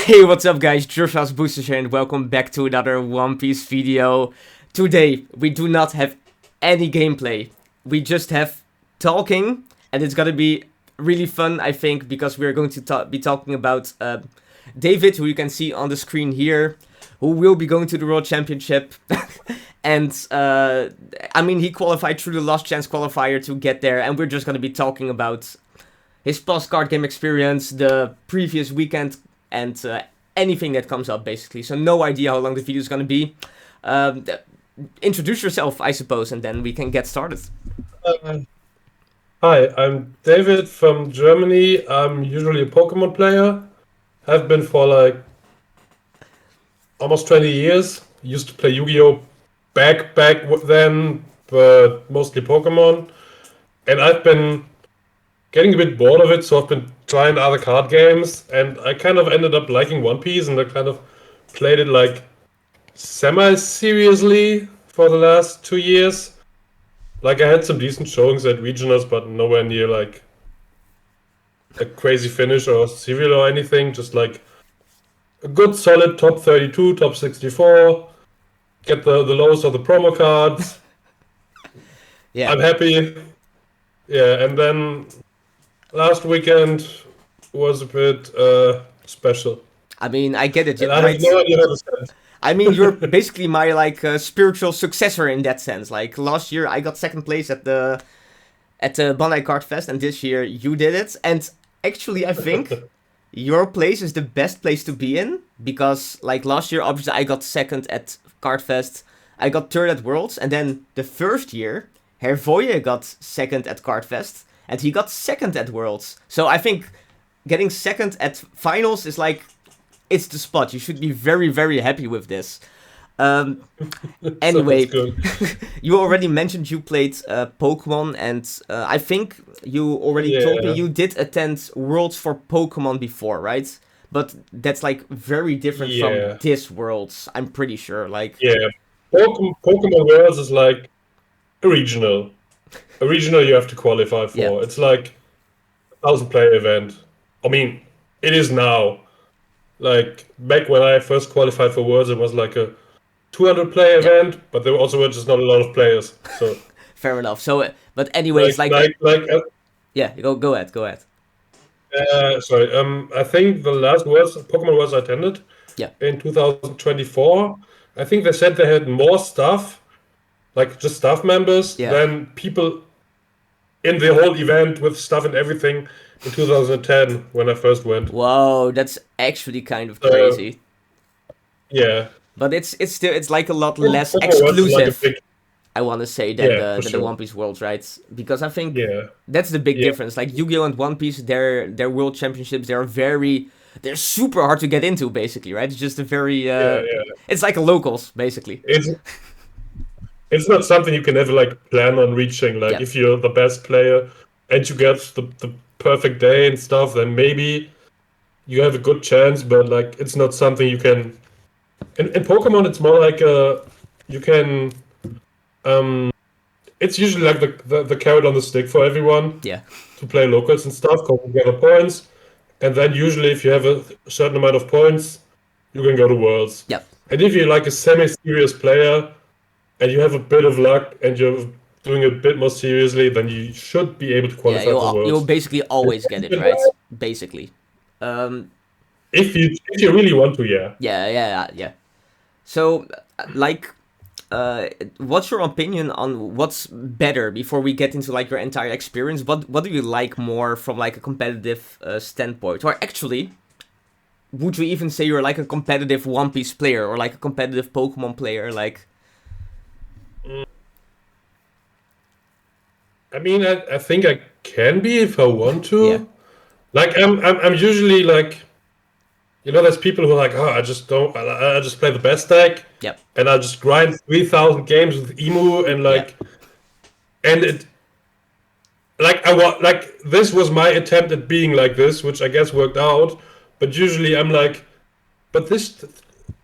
Hey, what's up guys, Jurfas Boosters here and welcome back to another One Piece video. Today, we do not have any gameplay. We just have talking and it's gonna be really fun, I think, because we're going to be talking about David, who you can see on the screen here, who will be going to the World Championship. And, I mean, he qualified through the Last Chance qualifier to get there, and we're just gonna be talking about his past card game experience, the previous weekend, and anything that comes up, basically. So no idea how long the video is going to be. Introduce yourself, I suppose, and then we can get started. Hi, I'm David from Germany. I'm usually a Pokemon player. Have been for like almost 20 years. Used to play Yu-Gi-Oh! back then, but mostly Pokemon. And I've been getting a bit bored of it, so I've been trying other card games, and I kind of ended up liking One Piece, and I kind of played it like semi-seriously for the last 2 years. Like, I had some decent showings at regionals, but nowhere near like a crazy finish or serial or anything. Just like a good solid top 32, top 64. Get the lows of the promo cards. Yeah. I'm happy. Yeah, and then last weekend was a bit special. I mean, I get it, And I right? have no idea how to say it. I mean, you're basically my, like, spiritual successor in that sense. Like, last year I got second place at the Bandai Cardfest, and this year you did it. And actually, I think your place is the best place to be in, because, like, last year, obviously, I got second at Cardfest, I got third at Worlds, and then the first year, Hervoye got second at Cardfest, and he got second at Worlds. So I think getting second at finals is like, it's the spot. You should be very, very happy with this. Anyway, you already mentioned you played Pokemon, and I think you already told me you did attend Worlds for Pokemon before, right? But that's like very different from this Worlds, I'm pretty sure. Like, yeah, Pokemon Worlds is like a regional. A regional you have to qualify for. Yeah. It's like a 1,000-player event. I mean, it is now. Like, back when I first qualified for Worlds, it was like a 200-player event, but there also were just not a lot of players. So fair enough. So, but anyways, yeah, go ahead. Sorry. I think the last Pokemon Worlds I attended, in 2024, I think they said they had more staff, like just staff members, than people in the whole event with stuff and everything in 2010 when I first went. Whoa, that's actually kind of crazy. Yeah. But it's like a lot less exclusive, like I want to say, than the One Piece Worlds, right? Because I think that's the big difference. Like, Yu-Gi-Oh! And One Piece, their World Championships, they're super hard to get into, basically, right? It's just a very it's like a locals, basically. It's not something you can ever like plan on reaching. Like, if you're the best player and you get the perfect day and stuff, then maybe you have a good chance, but like, it's not something you can. In Pokemon, it's more like you can. It's usually like the carrot on the stick for everyone. Yeah. To play locals and stuff, because you get points, and then usually if you have a certain amount of points, you can go to Worlds. Yeah. And if you're like a semi-serious player, and you have a bit of luck, and you're doing it a bit more seriously, then you should be able to qualify for Worlds. You'll basically always get it, right? Basically. If you really want to, yeah. Yeah. So, like, what's your opinion on what's better before we get into like your entire experience? What do you like more from like a competitive standpoint? Or actually, would you even say you're like a competitive One Piece player or like a competitive Pokemon player? Like, I mean, I think I can be if I want to. Yeah. Like, I'm usually like, there's people who are like, oh, I just play the best deck. Yep. And I just grind 3,000 games with Emu and like, and it, like this was my attempt at being like this, which I guess worked out. But usually I'm like, but this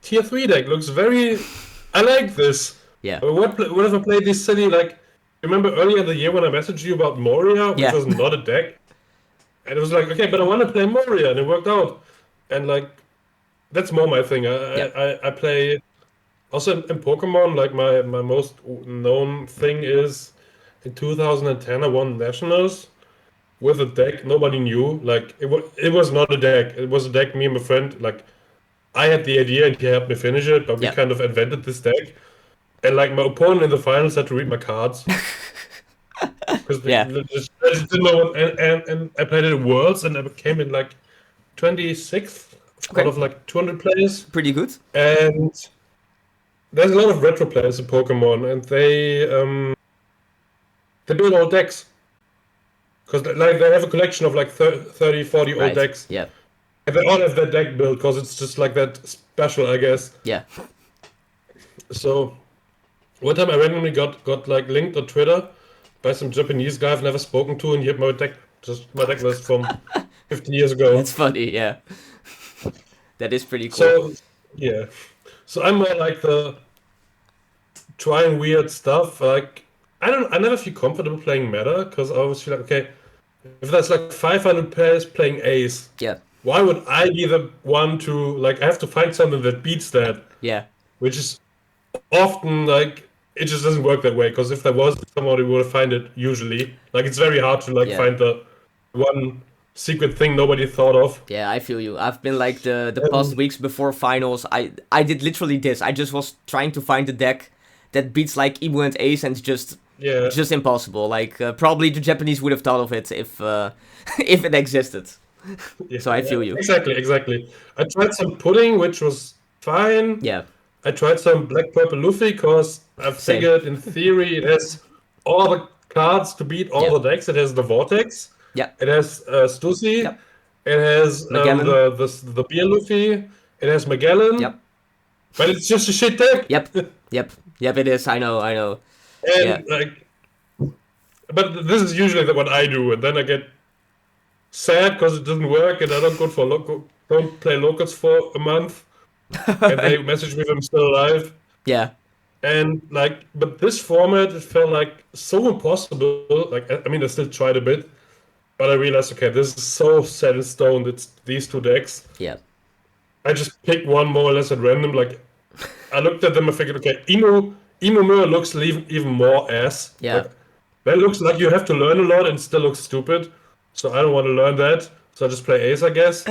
tier 3 deck looks I like this. Yeah. Whenever I played this silly, like, remember earlier in the year when I messaged you about Moria, which was not a deck? And it was like, okay, but I want to play Moria, and it worked out. And like, that's more my thing. I play also in Pokemon. Like my most known thing is in 2010 I won nationals with a deck nobody knew. Like it was not a deck. It was a deck me and my friend. Like I had the idea and he helped me finish it, but we kind of invented this deck. And like my opponent in the finals had to read my cards. Because they just didn't know what, and I played it at Worlds and I came in like 26th out of like 200 players. Pretty good. And there's a lot of retro players in Pokemon, and they build old decks. Because like they have a collection of like 30, 40 old decks. Yeah. And they all have that deck built because it's just like that special, I guess. Yeah. So one time I randomly got like linked on Twitter by some Japanese guy I've never spoken to, and he had my deck list from 15 years ago. That's funny, yeah. That is pretty cool. So yeah. So I'm more like the trying weird stuff. Like I never feel comfortable playing meta because I always feel like, okay, if there's like 500 players playing Ace, why would I be the one to like I have to find something that beats that? Yeah. Which is often like it just doesn't work that way, because if there was somebody would find it usually. Like it's very hard to like find the one secret thing nobody thought of. Yeah, I feel you. I've been like the past weeks before finals, I did literally this. I just was trying to find a deck that beats like Emu and Ace, and it's just impossible. Like probably the Japanese would have thought of it if if it existed. So I feel you. Exactly. I tried some pudding, which was fine. Yeah. I tried some black purple Luffy because I figured in theory it has all the cards to beat all the decks. It has the Vortex. Yeah. It has Stussy. Yep. It has the Beer Luffy. It has Magellan. Yep. But it's just a shit deck. Yep. It is. I know. And like, but this is usually what I do, and then I get sad because it doesn't work, and I don't go for don't play locals for a month, and they message me if I'm still alive. Yeah. And like, but this format, it felt like so impossible. Like, I mean, I still tried a bit, but I realized, okay, this is so set in stone. It's these two decks. Yeah. I just picked one more or less at random. Like, I looked at them and figured, okay, Emu Mirror looks even more ass. Yeah. Like, that looks like you have to learn a lot and still looks stupid. So I don't want to learn that. So I just play Ace, I guess.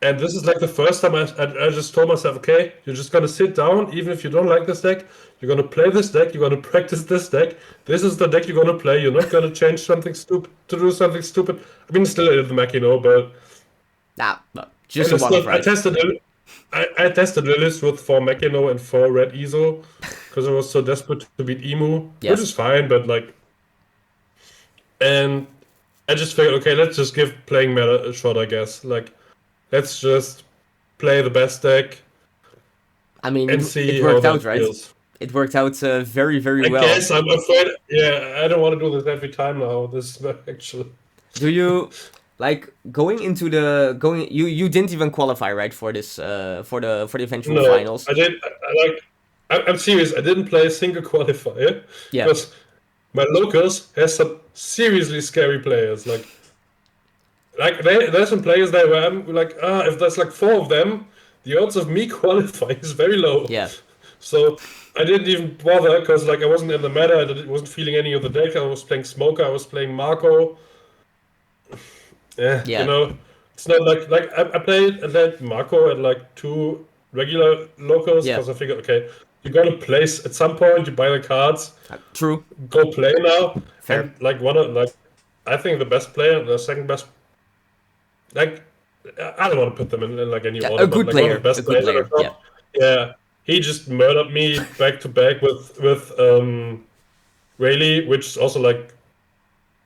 And this is like the first time I just told myself, okay, you're just going to sit down, even if you don't like this deck. You're going to play this deck. You're going to practice this deck. This is the deck you're going to play. You're not going to change something stupid to do something stupid. I mean, still in the mech, but... No, just a one-off, right? I tested the list with 4 Mechino and 4 Red Ezo because I was so desperate to beat Emu, which is fine, but like... And I just figured, okay, let's just give playing meta a shot, I guess. Like, let's just play the best deck. I mean, and see it worked how out, right? Feels. It worked out very, very well. I guess I'm afraid. Yeah, I don't want to do this every time now. This actually. Do you like going into you didn't even qualify, right, for this for the eventual finals? I did. I'm serious. I didn't play a single qualifier. Yeah. Because my locals has some seriously scary players. Like there's some players there where I'm like, if there's like 4 of them, the odds of me qualifying is very low. Yeah. So I didn't even bother because like I wasn't in the meta. I wasn't feeling any of the deck. I was playing Smoker. I was playing Marco. Yeah. You know, it's not like I played Marco at like 2 regular locals because I figured, okay, you got to place at some point. You buy the cards. True. Go play now. Fair. And like I think the best player, the second best. Like I don't want to put them in like any order. A good player. A good player. Yeah. He just murdered me back to back with Rayleigh, which is also like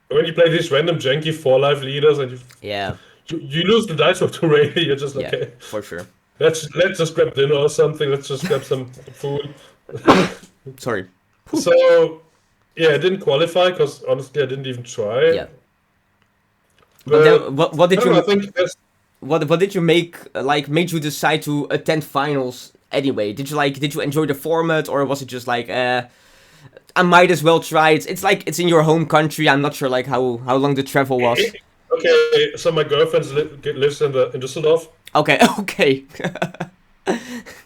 when you play these random janky 4-life leaders and you lose the dice to Rayleigh, you're just like, okay, for sure. Let's just grab dinner or something. Let's just grab some food. Sorry. So I didn't qualify because honestly I didn't even try. Yeah. But then, what did you? I think what did you make made you decide to attend finals anyway? Did you enjoy the format, or was it just like I might as well try it? It's like it's in your home country. I'm not sure like how long the travel was. Okay, so my girlfriend lives in Dusseldorf. Okay, okay.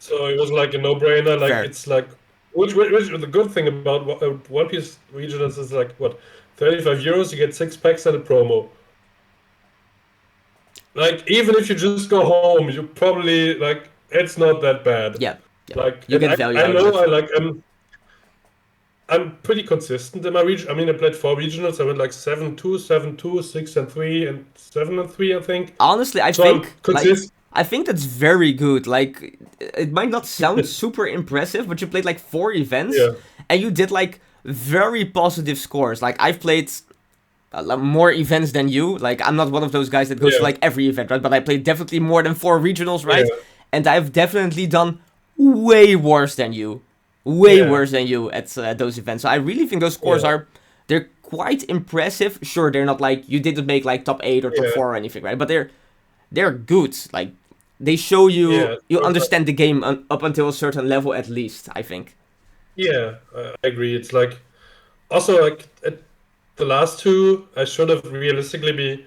So it was like a no-brainer. Like Fair. it's like, which the good thing about One Piece Regionals is like what, 35 euros, you get 6 packs and a promo. Like even if you just go home, you probably like it's not that bad. Yeah, yeah. Like, You and get value I out of know it. I like I'm pretty consistent in my region. I mean, I played 4 regionals. I went like 7-2, 7-2, 6-3, and 7-3, I think. Honestly, I So I'm think consistent. I think that's very good. Like, it might not sound super impressive, but you played like 4 events, Yeah, and you did like very positive scores. Like, I've played more events than you. Like, I'm not one of those guys that goes to yeah, like every event, right? But I played definitely more than 4 regionals, right? yeah, And I've definitely done way worse than you, way yeah, worse than you at those events. So I really think those scores yeah, they're quite impressive. Sure, they're not like you didn't make like top 8 or top yeah, 4 or anything, right? But they're good. Like, they show yeah. you understand the game up until a certain level at least, I think. Yeah, I agree. It's like also like at the last two, I should have realistically be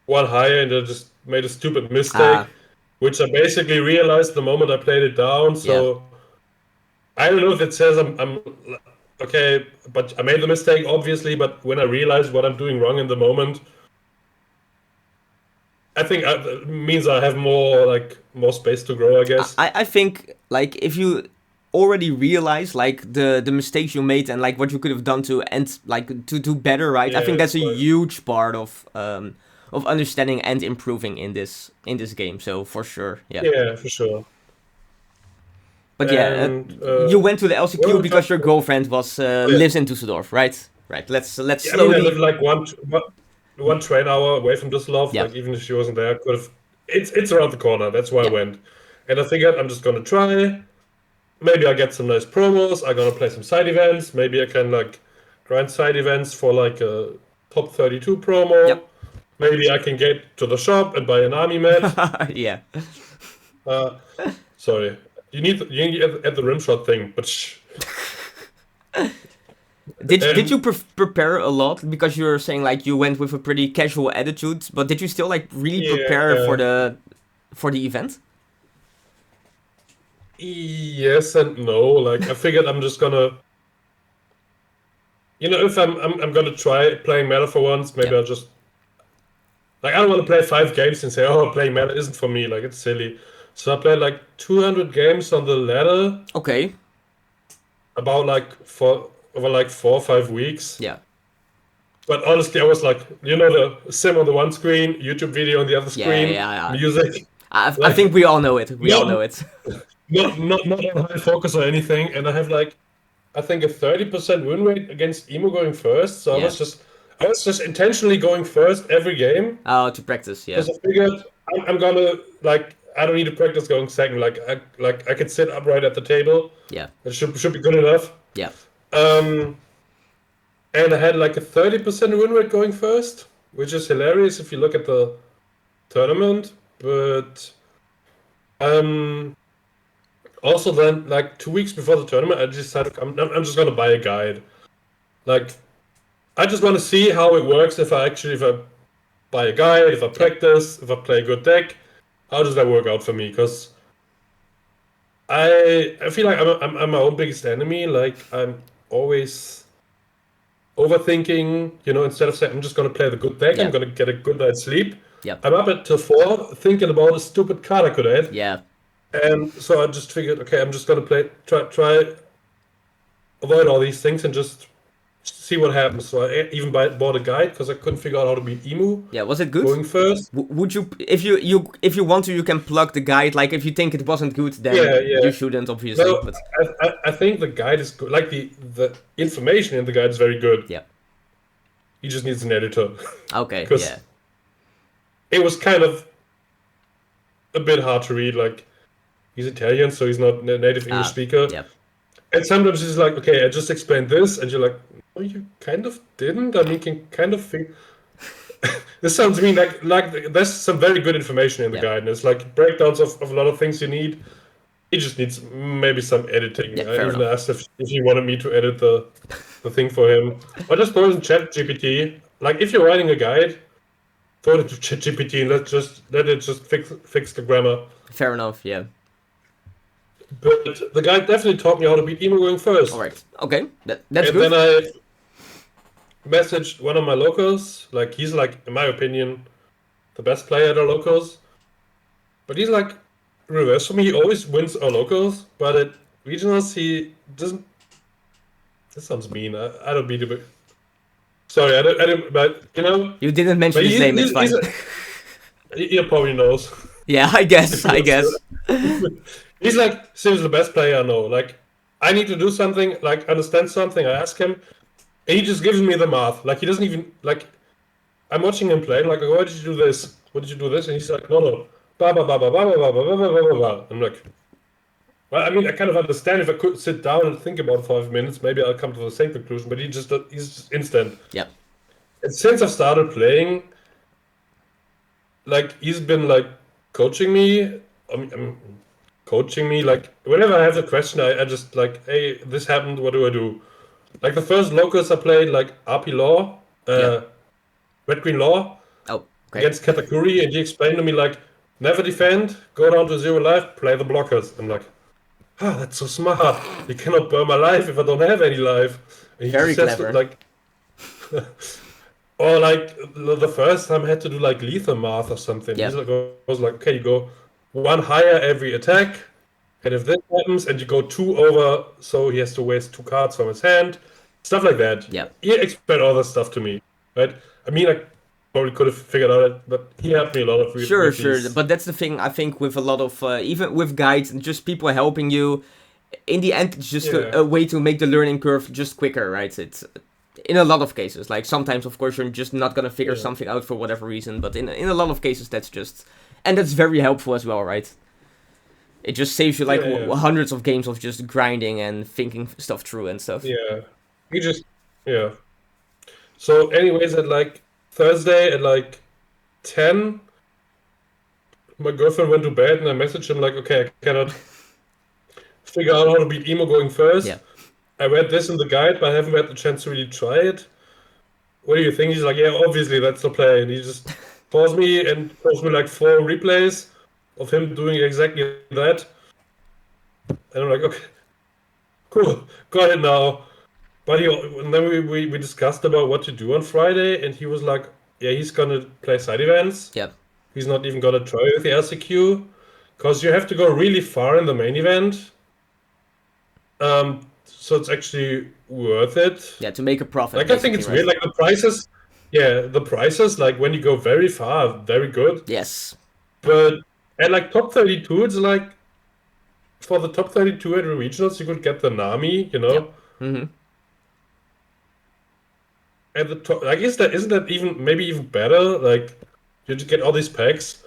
one higher, and I just made a stupid Ah, mistake, which I basically realized the moment I played it down. yeah. So I don't know if it says I'm okay, but I made the mistake obviously. But when I realized what I'm doing wrong in the moment, I think it means I have more space to grow, I guess. I think like if you already realize like the mistakes you made and like what you could have done to and like to do better, right? I think Yeah, that's a right. huge part of understanding and improving in this game. So for sure, yeah. Yeah, for sure. But yeah, And you went to the what LCQ were we because talking your about? girlfriend was Yeah. lives in Dusseldorf, right? Right. Let's Yeah, I mean, I live slowly. like one train hour away from Düsseldorf. Yeah. Like even if she wasn't there, I could have. It's around the corner. That's why I Yeah. went, and I figured I'm just gonna try. Maybe I get some nice promos. I'm gonna play some side events. Maybe I can like grind side events for like a top 32 promo. Yep. Maybe I can get to the shop and buy an army mat. Yeah. Uh, sorry, you need at the rimshot thing, but Did you and prepare a lot because you're saying like you went with a pretty casual attitude, but did you still like really prepare yeah, for the event? yes and no. Like I figured I'm just gonna. If I'm gonna try playing meta for once, Yeah. maybe I'll just like I don't want to play 5 games and say, oh, playing meta isn't for me. Like it's silly. So I played like 200 games on the ladder, Okay. about like for over like 4 or 5 weeks. Yeah. But honestly, I was like, the sim on the one screen, YouTube video on the other Yeah. screen, Yeah. Yeah. music, I think like we all know it. We all know not it. not on high focus or anything. And I have like I think a 30% win rate against Emo going first. So Yeah. I was just intentionally going first every game Oh, to practice. Yeah. because I figured I'm gonna like I don't need to practice going second. Like I could sit upright at the table. Yeah. It should be good enough. Yeah. Um, and I had like a 30% win rate going first, which is hilarious if you look at the tournament. But um, also then like 2 weeks before the tournament, I decided I'm just gonna buy a guide. Like I just want to see how it works if I buy a guide, if I Yeah. practice, if I play a good deck. How does that work out for me? Because I feel like I'm my own biggest enemy. Like I'm always overthinking. Instead of saying I'm just gonna play the good deck, I'm Yeah. gonna get a good night's sleep. Yeah. I'm up until 4 thinking about a stupid card I could add, Yeah. and so I just figured, okay, I'm just gonna try avoid all these things and just see what happens. So I even bought a guide because I couldn't figure out how to beat Emu Yeah. Was it good? going first. Would you, if you want to, you can plug the guide. Like if you think it wasn't good, then Yeah, you yeah. shouldn't, obviously. No, But I think the guide is good. Like the information in the guide is very good. yeah. He just needs an editor Okay. because Yeah. it was kind of a bit hard to read. Like he's Italian, so he's not a native English speaker. Yeah. And sometimes he's like, okay, I just explained this, and you're like, oh, you kind of didn't. I mean, can kind of think. This sounds mean. Like there's some very good information in the Yeah. guide, and it's like breakdowns of a lot of things you need. He just needs maybe some editing. Yeah. I Fair even enough. asked if he wanted me to edit the thing for him. Or just throw it in Chat GPT. Like if you're writing a guide, throw it to ChatGPT and let it just fix the grammar. Fair enough, yeah. But the guy definitely taught me how to beat emo going first. All right, okay, that's and good. And then I messaged one of my locals. Like, he's like, in my opinion, the best player at our locals. But he's like reverse for me. He always wins our locals, but at regionals he doesn't. This sounds mean. I don't mean to be. Sorry, I don't. But you know. You didn't mention his name. It's fine. He probably knows. Yeah, I guess. He's like, seriously the best player I know. Like, I need to do something, like understand something. I ask him, and he just gives me the math. Like, he doesn't even like. I'm watching him play. I'm like, why did you do this? What did you do this? And he's like, no. Blah blah blah blah blah blah blah blah blah blah blah. I'm like, well, I mean, I kind of understand if I could sit down and think about 5 minutes, maybe I'll come to the same conclusion. But he's just instant. Yeah. And since I started playing, like, he's been like coaching me. Coaching me. Like, whenever I have a question, I just like, hey, this happened. What do I do? Like, the first locals I played, like RP Law, Red Green Law, against Katakuri, and he explained to me like, never defend, go down to 0 life, play the blockers. I'm like, that's so smart. You cannot burn my life if I don't have any life. And very clever. Like, or like the first time I had to do like lethal math or something. Yeah. I was like, okay, you go 1 higher every attack, and if this happens, and you go 2 over, so he has to waste 2 cards from his hand, stuff like that. Yeah. He explained all this stuff to me, right? I mean, I probably could have figured out, but he helped me a lot of. Sure. But that's the thing. I think with a lot of even with guides and just people helping you, in the end, it's just a way to make the learning curve just quicker, right? It's in a lot of cases. Like, sometimes, of course, you're just not gonna figure something out for whatever reason. But in a lot of cases, that's just, and that's very helpful as well, right? It just saves you like hundreds of games of just grinding and thinking stuff through and stuff. Yeah, So, anyways, at like Thursday at like 10, my girlfriend went to bed, and I messaged him like, okay, I cannot figure out how to beat emo going first. Yeah. I read this in the guide, but I haven't had the chance to really try it. What do you think? He's like, yeah, obviously that's the play. And he just calls me like 4 replays of him doing exactly that. And I'm like, okay, cool, got it now. But and then we discussed about what to do on Friday, and he was like, yeah, he's gonna play side events. Yeah. He's not even gonna try with the LCQ, because you have to go really far in the main event. So it's actually worth it. Yeah, to make a profit. Like, I think it's weird. Like, the prices, like, when you go very far, are very good. Yes. But at like top 32, it's like, for the top 32 at the regionals, you could get the Nami, you know. Yep. Mm-hmm. At the top, I guess isn't that even better? Like, you just get all these packs.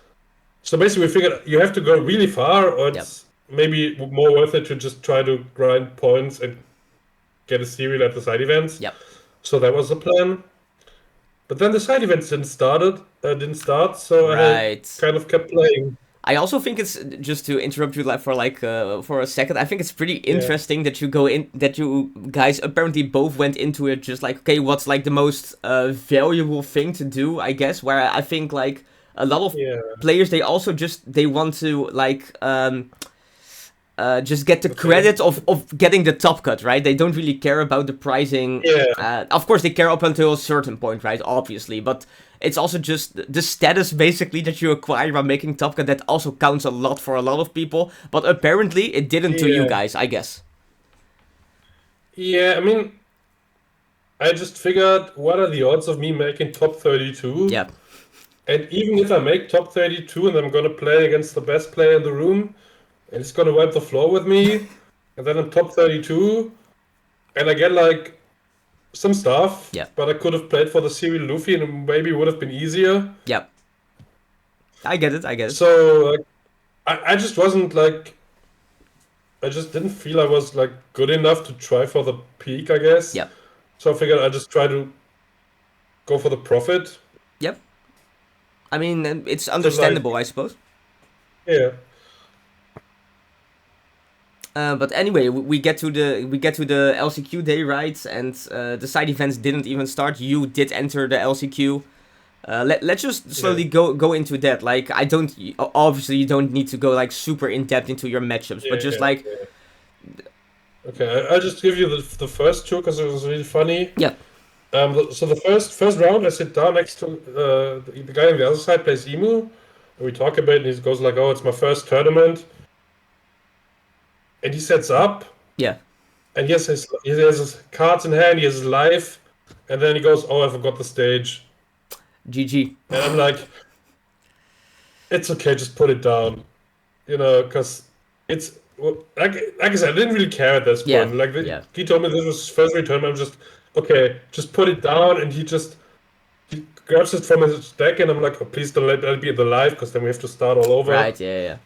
So basically, we figured you have to go really far, or it's maybe more worth it to just try to grind points and get a serial at the side events. Yep. So that was the plan. But then the side events didn't start, so I kind of kept playing. I also think it's, just to interrupt you for a second, I think it's pretty interesting that you guys apparently both went into it just like, okay, what's like the most valuable thing to do, I guess, where I think like a lot of players, they also they want to like just get the credit of getting the top cut, right? They don't really care about the pricing. Of course, they care up until a certain point, right? Obviously, but it's also just the status, basically, that you acquire by making top cut that also counts a lot for a lot of people. But apparently, it didn't to you guys, I guess. Yeah, I mean, I just figured, what are the odds of me making top 32? Yeah. And even if I make top 32 and I'm gonna play against the best player in the room, and it's gonna wipe the floor with me, and then I'm top 32, and I get like some stuff, but I could have played for the serial Luffy and maybe it would have been easier. Yeah. I get it. So like, I just wasn't like, I just didn't feel I was like good enough to try for the peak, I guess. Yeah. So I figured I'd just try to go for the profit. Yep. I mean, it's understandable, I suppose. Yeah. But anyway, we get to the LCQ day, right? And the side events didn't even start. You did enter the LCQ. Let's just slowly go into that. Like, obviously you don't need to go like super in depth into your matchups, but just like. Okay, I'll just give you the first two because it was really funny. Yeah. So the first round, I sit down next to the guy on the other side plays Emu, and we talk a bit, and he goes like, "Oh, it's my first tournament," and he sets up. Yeah. And he has his cards in hand, he has his life, and then he goes, "Oh, I forgot the stage." GG. And I'm like, "It's okay, just put it down," because it's like I said, I didn't really care at this point. He told me this was his first return. I'm just okay, just put it down, and he grabs it from his deck, and I'm like, "Oh, please don't let that be the live, because then we have to start all over." Right? Yeah.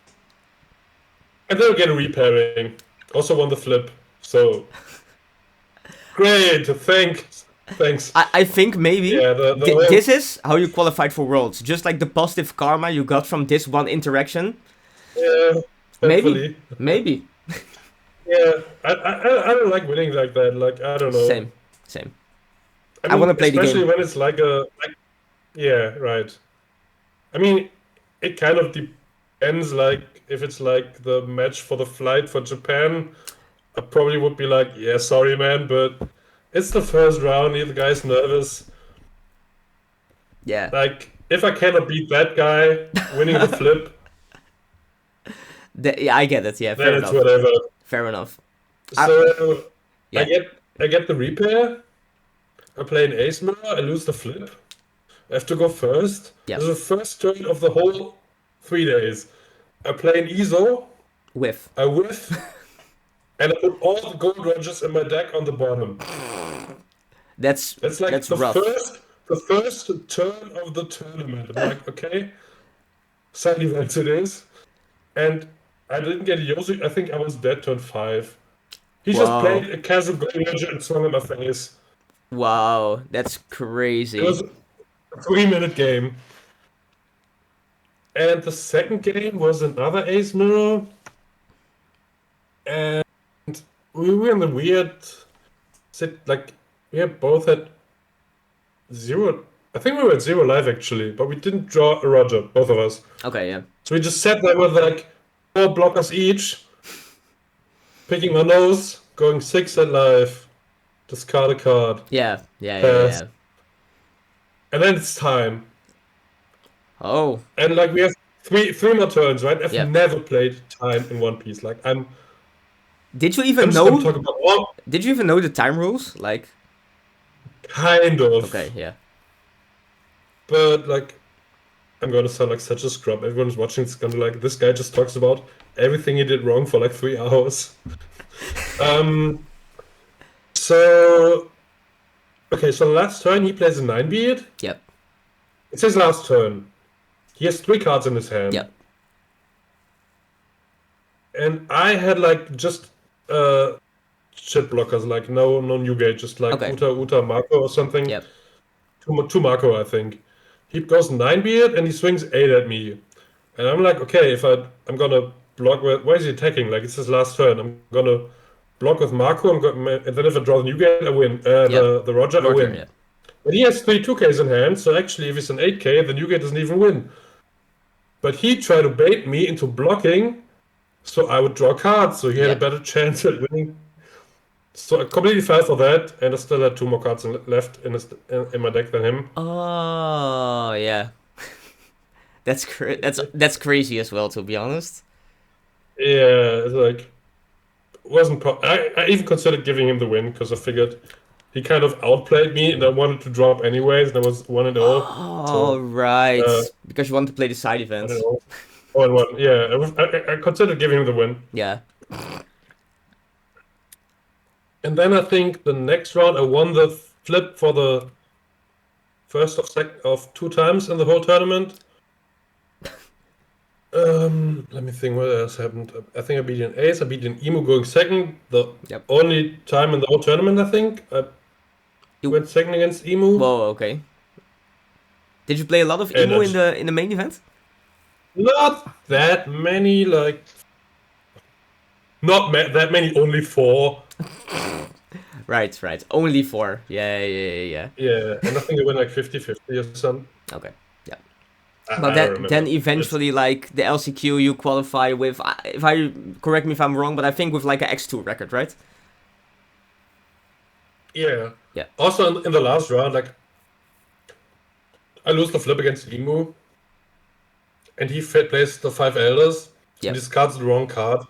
And then we get a repairing. Also won the flip. So great, thanks. I think maybe this is how you qualified for Worlds. Just like the positive karma you got from this one interaction. Yeah, maybe. Yeah, I don't like winning like that. Like, I don't know. Same. I mean, I want to play the game. Especially when it's yeah, right. I mean, it kind of depends. Like, if it's like the match for the flight for Japan, I probably would be like, yeah, sorry, man, but it's the first round. The guy's nervous. Yeah. Like, if I cannot beat that guy winning the flip, yeah, I get it. Yeah, fair enough. Whatever. Fair enough. So I get the repair. I play an ace mirror. I lose the flip. I have to go first. Yeah. This is the first turn of the whole 3 days. I play an ESO. I whiff. And I put all the gold wedges in my deck on the bottom. That's rough. The first turn of the tournament. I'm like, okay, side events it is. And I didn't get a Yoshi. I think I was dead turn 5. He just played a casual gold wedge and swung in my face. Wow, that's crazy. It was a 3-minute game. And the second game was another ace mirror. And we were in the weird we both had 0. I think we were at 0 live actually, but we didn't draw a Roger, both of us. Okay, yeah. So we just sat there with like 4 blockers each, picking our nose, going 6 at live, discard a card. Yeah. And then it's time. Oh. And like we have three more turns, right? I've never played time in One Piece. Like Did you even know? Did you even know the time rules? Like. Kind of. Okay, yeah. But like, I'm gonna sound like such a scrub. Everyone's watching. It's gonna be like, this guy just talks about everything he did wrong for like 3 hours. So last turn he plays a 9-beat. Yep. It's his last turn. He has 3 cards in his hand. Yep. And I had like just shit blockers, like no Newgate, just like Uta Marco or something. Yep. Two Marco, I think. He goes 9-beat and he swings 8 at me. And I'm like, okay, if I'm gonna block with, why is he attacking? Like, it's his last turn. I'm gonna block with Marco, and then if I draw the Newgate, I win. The Roger, I win. Yeah. But he has 3 2Ks in hand, so actually if it's an 8K, the Newgate doesn't even win. But he tried to bait me into blocking, so I would draw cards, so he had a better chance at winning. So I completely fell for that, and I still had 2 more cards left in my deck than him. Oh yeah, that's crazy as well, to be honest. Yeah, it's like wasn't. I even considered giving him the win because I figured he kind of outplayed me, and I wanted to drop anyways, and I was 1-0. Oh, right, because you wanted to play the side events. 1-1. Yeah, I considered giving him the win. Yeah. And then I think the next round I won the flip for the first of 2 times in the whole tournament. Let me think what else happened. I think I beat an ace. I beat an emu going second. The only time in the whole tournament, I think. You went second against emu. Whoa, okay. Did you play a lot of emu in the main event? Not that many, like. Not that many, only 4. Right. Only 4. Yeah. Yeah, and I think I went like 50-50 or something. Okay, yeah. I don't remember. Then eventually, like, the LCQ you qualify with, correct me if I'm wrong, but I think with like an X2 record, right? Yeah. Yeah. Also in the last round, like, I lose the flip against Emu, and he plays the 5 elders, and discards the wrong card.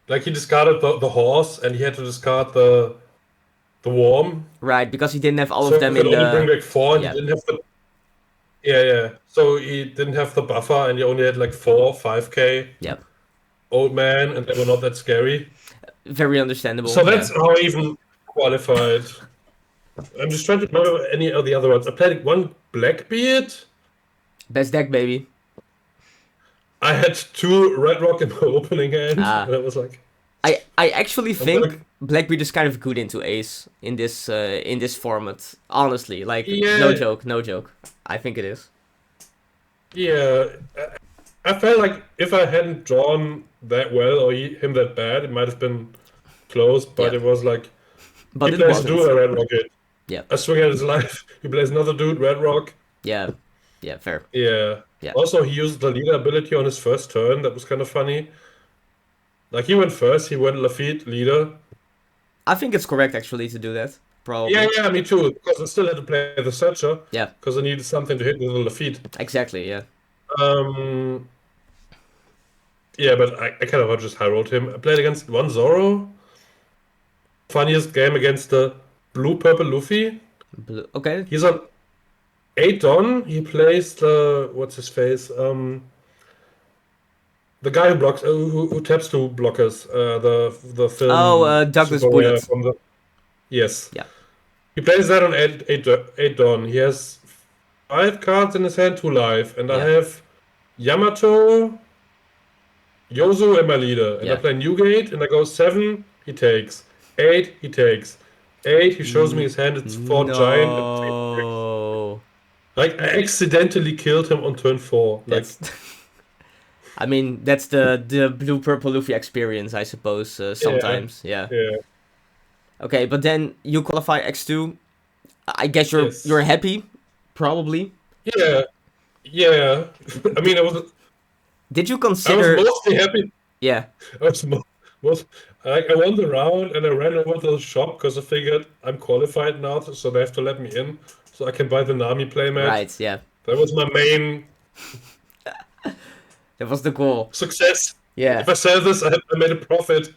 Like, he discarded the horse, and he had to discard the worm. Right, because he didn't have all of them he could in only the... bring back 4, and he didn't have the... Yeah. So he didn't have the buffer, and he only had like 4, 5k. Yeah. Old man, and they were not that scary. Very understandable. So that's how I even qualified. I'm just trying to remember any of the other ones. I played one Blackbeard. Best deck, baby. I had 2 Red Rock in my opening hand, and I was like... I actually think Blackbeard is kind of good into Ace in this format. Honestly, like, no joke. I think it is. Yeah, I felt like if I hadn't drawn that well or him that bad, it might have been close. But it was like, but he plays a dude, Red Rocket. Yeah. I swing at his life. He plays another dude, Red Rock. Yeah, fair. Yeah. Also, he used the leader ability on his first turn. That was kind of funny. Like, he went first. He went Lafitte leader. I think it's correct actually to do that. Probably. Yeah, me too. Because I still had to play the Searcher. Yeah. Because I needed something to hit with the Lafitte. Exactly. Yeah. Yeah, but I kind of just high rolled him. I played against one Zoro. Funniest game against the blue-purple Luffy. Okay. He's on 8 Don. He plays the... What's his face? The guy who blocks... who taps to blockers. The film... Oh, Douglas Bullet. From the... Yes. Yeah. He plays that on 8 Don. He has 5 cards in his hand, 2 life. And I have Yamato... Yozu and my leader, and I play Newgate, and I go 7, he takes. 8, he takes. 8, he shows me his hand, it's 4 giant. And like, I accidentally killed him on turn 4. Like, I mean, that's the blue-purple Luffy experience, I suppose, sometimes, yeah. Okay, but then you qualify X2. I guess you're happy, probably. Yeah. I mean, Did you consider... I was mostly happy. Yeah. I won the round and I ran over to the shop because I figured I'm qualified now, so they have to let me in so I can buy the Nami playmat. Right, yeah. That was my main... That was the goal. Success. Yeah. If I sell this, I made a profit.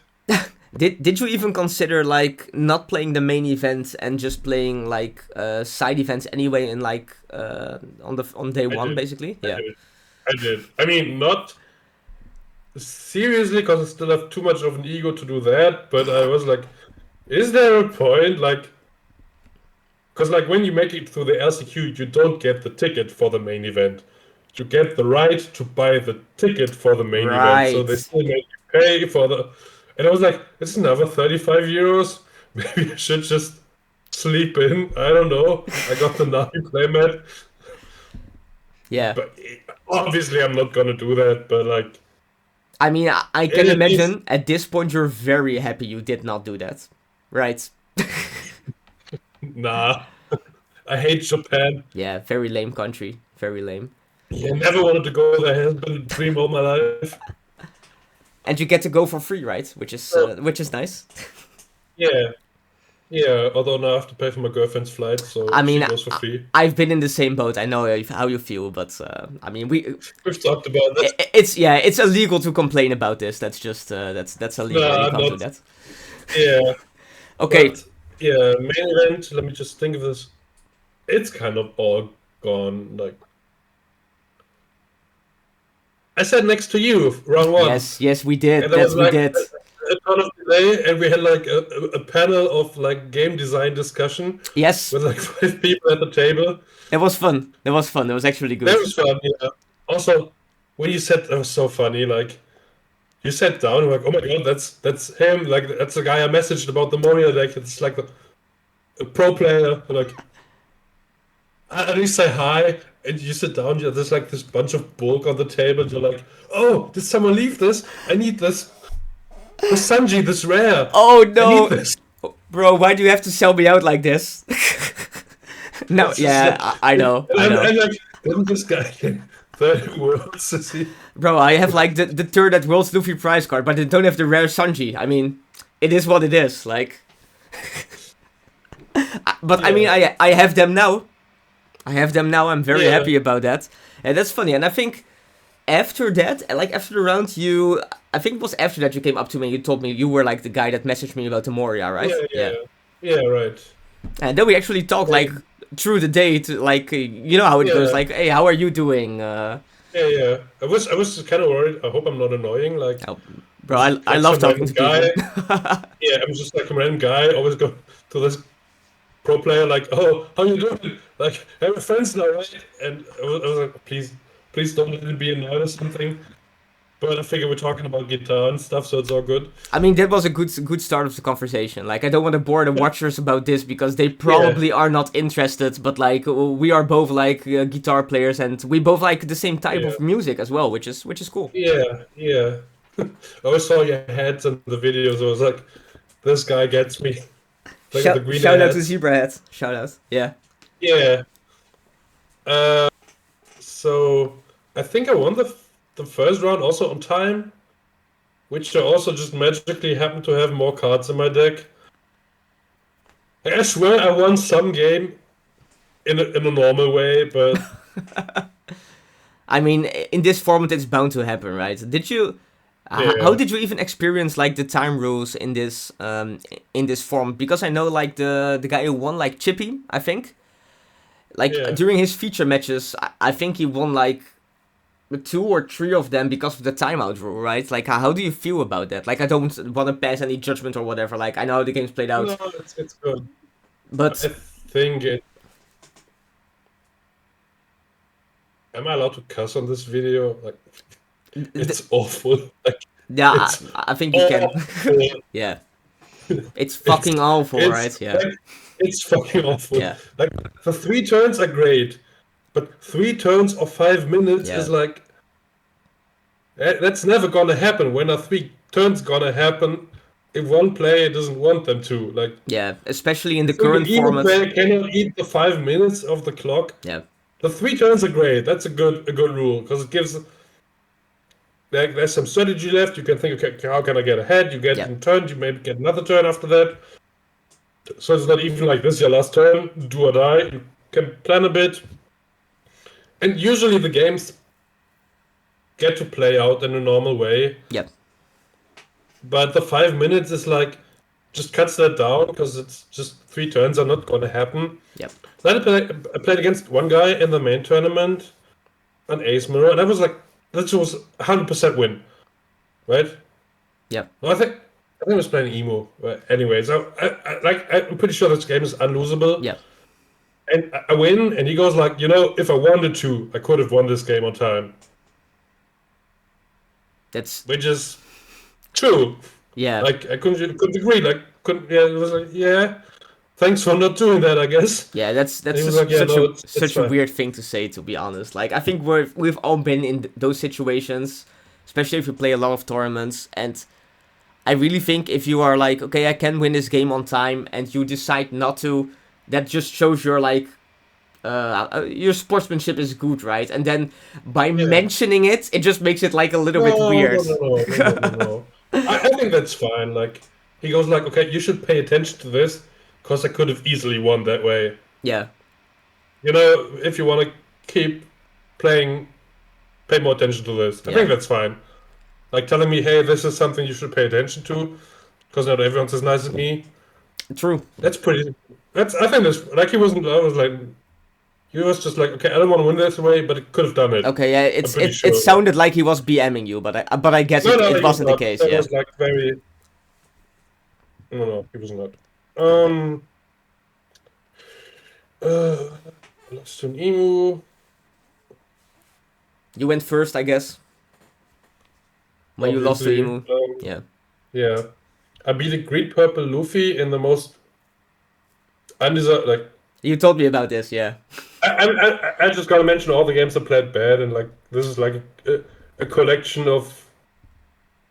Did you even consider, like, not playing the main event and just playing, like, side events anyway in, like, on day one, basically? I did. I mean, not seriously, because I still have too much of an ego to do that, but I was like, is there a point? Like, because, like, when you make it through the LCQ, you don't get the ticket for the main event. You get the right to buy the ticket for the main event. So they still make you pay for the... And I was like, it's another 35 euros. Maybe I should just sleep in. I don't know. I got the Nami playmat. Yeah. But obviously, I'm not gonna do that. But like, I mean, I can imagine at this point you're very happy you did not do that, right? Nah, I hate Japan. Yeah, very lame country. Very lame. Yeah, never wanted to go there. It has been a dream all my life. And you get to go for free, right? Which is nice. Yeah. Although now I have to pay for my girlfriend's flight, so I mean, she goes for free. I've been in the same boat. I know how you feel, but I mean, we've talked about this. It's illegal to complain about this. That's just that's illegal. No, you can't do that. Yeah. Okay. But, yeah, main event. Let me just think of this. It's kind of all gone. Like, I sat next to you, round 1. Yes, we did. We did. A ton of delay, and we had like a panel of like game design discussion. Yes. With like 5 people at the table. It was fun. It was actually good. That was fun, yeah. Also, when you said, that was so funny, like, you sat down and like, oh my god, that's him, like, that's the guy I messaged about the Moria deck, it's like a pro player, like, at least say hi, and you sit down, there's like this bunch of bulk on the table, and you're like, oh, did someone leave this? I need this. The Sanji, this rare. Oh no. I need this. Bro, why do you have to sell me out like this? No, yeah, I know, I know. And like, didn't this guy get 30 worlds? Is he? Bro, I have like the third at World's Luffy prize card, but I don't have the rare Sanji. I mean, it is what it is, like. But Yeah. I mean, I have them now. I have them now. I'm very Yeah. happy about that. And that's funny. And I think after that, like after the round, I think it was after that you came up to me and you told me you were like the guy that messaged me about the Moria, right? Yeah, right. And then we actually talked like through the day to like, you know how it goes, like, hey, how are you doing? Yeah. I was kind of worried. I hope I'm not annoying. Like, Oh, bro, I love talking to guy. people. Yeah, I'm just like a random guy. Always go to this pro player like, oh, how you doing? Like, hey, we're friends now, right? And I was like, please don't let it be annoyed or something. But I figure we're talking about guitar and stuff, so it's all good. I mean, that was a good start of the conversation. Like, I don't want to bore the watchers about this because they probably are not interested. But like, we are both like guitar players, and we both like the same type of music as well, which is cool. Yeah. I always saw your heads in the videos. I was like, this guy gets me. Like the green Shout out hats. to Zebra Head. Shout out. Yeah. Yeah. So I think I won the first round also on time, which I also just magically happened to have more cards in my deck. I swear I won some game in a normal way, but I mean, in this format, it's bound to happen, right? Did you? How did you even experience like the time rules in this form? Because I know like the guy who won, like Chippy, I think. Like during his feature matches, I think he won like 2 or 3 of them because of the timeout rule, right? Like, how do you feel about that? Like, I don't want to pass any judgment or whatever. Like, I know how the game's played out. No, it's good. But I think it. Am I allowed to cuss on this video? Like, it's awful. Like, yeah, I think you can. Yeah, it's fucking awful, right? Yeah, like, it's fucking awful. Yeah. Like, the 3 turns are great, but 3 turns of 5 minutes is like. That's never gonna happen. When a 3 turns gonna happen, if one player doesn't want them to, like. Yeah, especially in the current format. Player cannot eat the 5 minutes of the clock. Yeah. The 3 turns are great. That's a good rule because it gives. There's some strategy left. You can think, okay, how can I get ahead? You get in turn. You maybe get another turn after that. So it's not even like this is your last turn, do or die. You can plan a bit. And usually the games get to play out in a normal way. Yep. But the 5 minutes is like, just cuts that down because it's just 3 turns are not going to happen. Yep. Then I played against one guy in the main tournament, an Ace Mirror, and I was like, that was 100% win. Right? Yep. Well, I think I was playing Emo. Anyways, I'm pretty sure this game is unlosable. Yeah. And I win, and he goes like, if I wanted to, I could have won this game on time. Which is true. Yeah. Like I couldn't agree. Like it was like thanks for not doing that, I guess. Yeah, that's like, such a weird thing to say, to be honest. Like I think we've all been in those situations, especially if you play a lot of tournaments. And I really think if you are like, okay, I can win this game on time, and you decide not to, that just shows your like. Your sportsmanship is good, right? And then by mentioning it, it just makes it like a little bit weird. No. I think that's fine. Like he goes like, okay, you should pay attention to this because I could have easily won that way. Yeah. If you want to keep playing, pay more attention to this. I think that's fine. Like telling me, hey, this is something you should pay attention to because not everyone's as nice as me. True. That's pretty. I think that's like he wasn't. I was like. He was just like, okay, I don't want to win this way, but it could have done it. Okay, yeah, it sounded like he was BMing you, but I guess it wasn't the case. It was like very. No, he was not. Lost to an Emu. You went first, I guess. When you lost to Emu. Yeah. I beat a green purple Luffy in the most undeserved, like. You told me about this, yeah. I just gotta mention all the games I played bad, and like this is like a collection of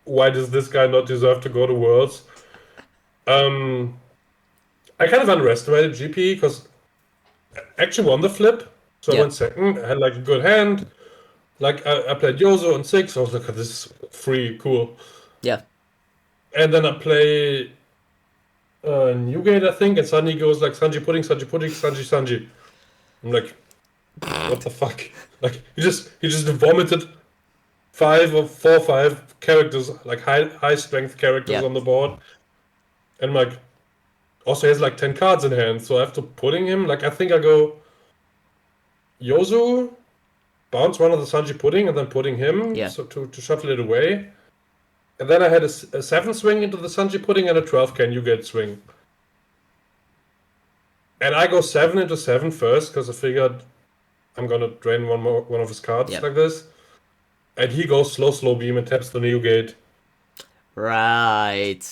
why does this guy not deserve to go to Worlds? I kind of underestimated GP because actually won the flip. So I Yeah. went second. I had like a good hand. Like I played Yozo on 6. I was like, oh, this is free, cool. Yeah. And then I play Newgate, I think, and suddenly goes like Sanji Pudding, Sanji Pudding, Sanji Sanji. I'm like, what the fuck? Like he just vomited 5 characters, like high strength characters Yeah. on the board. And like also has like 10 cards in hand, so I have to pudding him. Like I think I go Yozu, bounce one of the Sanji Pudding, and then pudding him, Yeah. so to shuffle it away. And then I had a 7 swing into the Sanji Pudding and a 12 can you get swing. And I go 7 into 7 first because I figured I'm gonna drain one of his cards Yep. like this. And he goes slow beam and taps the Newgate. Right.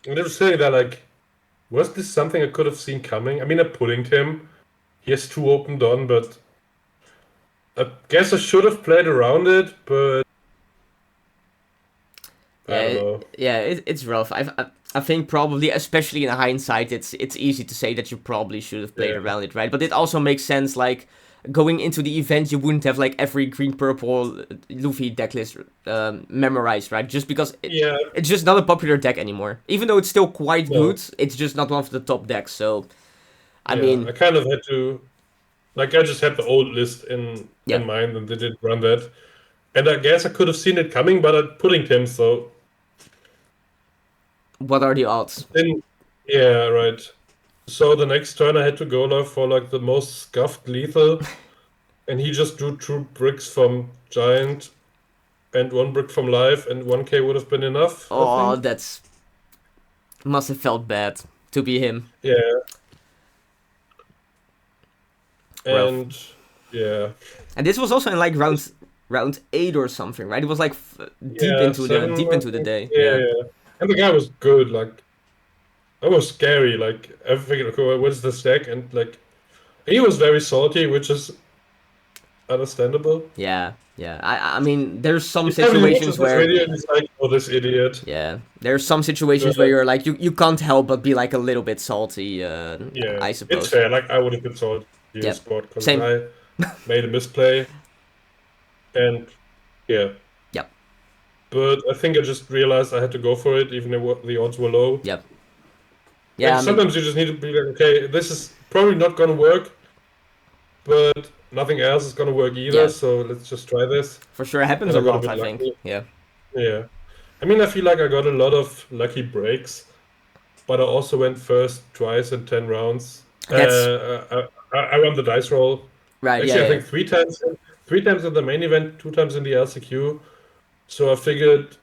And I was saying that like, was this something I could have seen coming? I mean, I puddinged him. He has 2 opened on, but I guess I should have played around it, but I don't know. It's rough. I think probably, especially in hindsight, it's easy to say that you probably should have played around it, right? But it also makes sense, like, going into the event, you wouldn't have, like, every green-purple Luffy decklist memorized, right? Just because it's just not a popular deck anymore. Even though it's still quite good, it's just not one of the top decks, so... I mean... I kind of had to... Like, I just had the old list in mind, and they didn't run that. And I guess I could have seen it coming, but I puddinged him, so... What are the odds? Yeah, right. So the next turn I had to go for like the most scuffed lethal, and he just drew 2 bricks from Giant and 1 brick from Life, and 1k would have been enough. Oh, that's... Must have felt bad to be him. Yeah. Rough. And yeah. And this was also in like round 8 or something, right? It was like deep into the day. Yeah. And the guy was good. Like, that was scary. Like, I figured, okay, what's the stack? And like, he was very salty, which is understandable. Yeah. I mean, there's some situations where he's like, oh, this idiot. Yeah, there's some situations where you're like, you can't help but be like a little bit salty. I suppose it's fair. Like, I would have been salty in the sport because I made a misplay, and yeah. But I think I just realized I had to go for it, even though the odds were low. Yeah. Like, sometimes you just need to be like, okay, this is probably not gonna work, but nothing else is gonna work either. So let's just try this. For sure, it happens a lot. I think. Yeah. I mean, I feel like I got a lot of lucky breaks, but I also went first twice in 10 rounds. I ran the dice roll. Right. Actually, I think 3 times. 3 times in the main event, 2 times in the LCQ. So I figured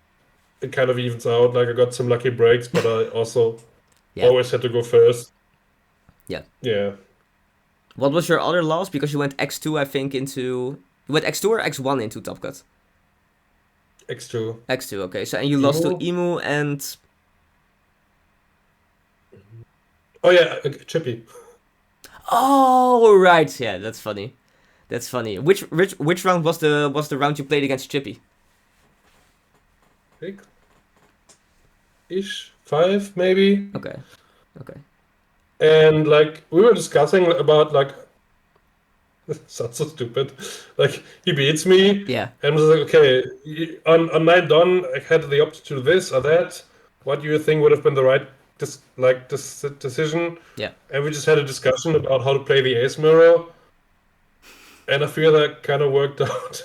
it kind of evens out. Like, I got some lucky breaks, but I also always had to go first. Yeah. What was your other loss? Because you went X2, I think, into... You went X2 or X1 into Top Cut? X2. X2, okay. So, and you lost to Emu and... Oh, yeah, Chippy. Oh, right. Yeah, that's funny. Which round was the round you played against Chippy? Ish 5 maybe. Okay. And like we were discussing about like, sounds so stupid. Like he beats me. Yeah. And was like, okay, on 9 Dawn I had the option to do this or that. What do you think would have been the right decision? Yeah. And we just had a discussion about how to play the Ace Mirror. And I feel that kind of worked out.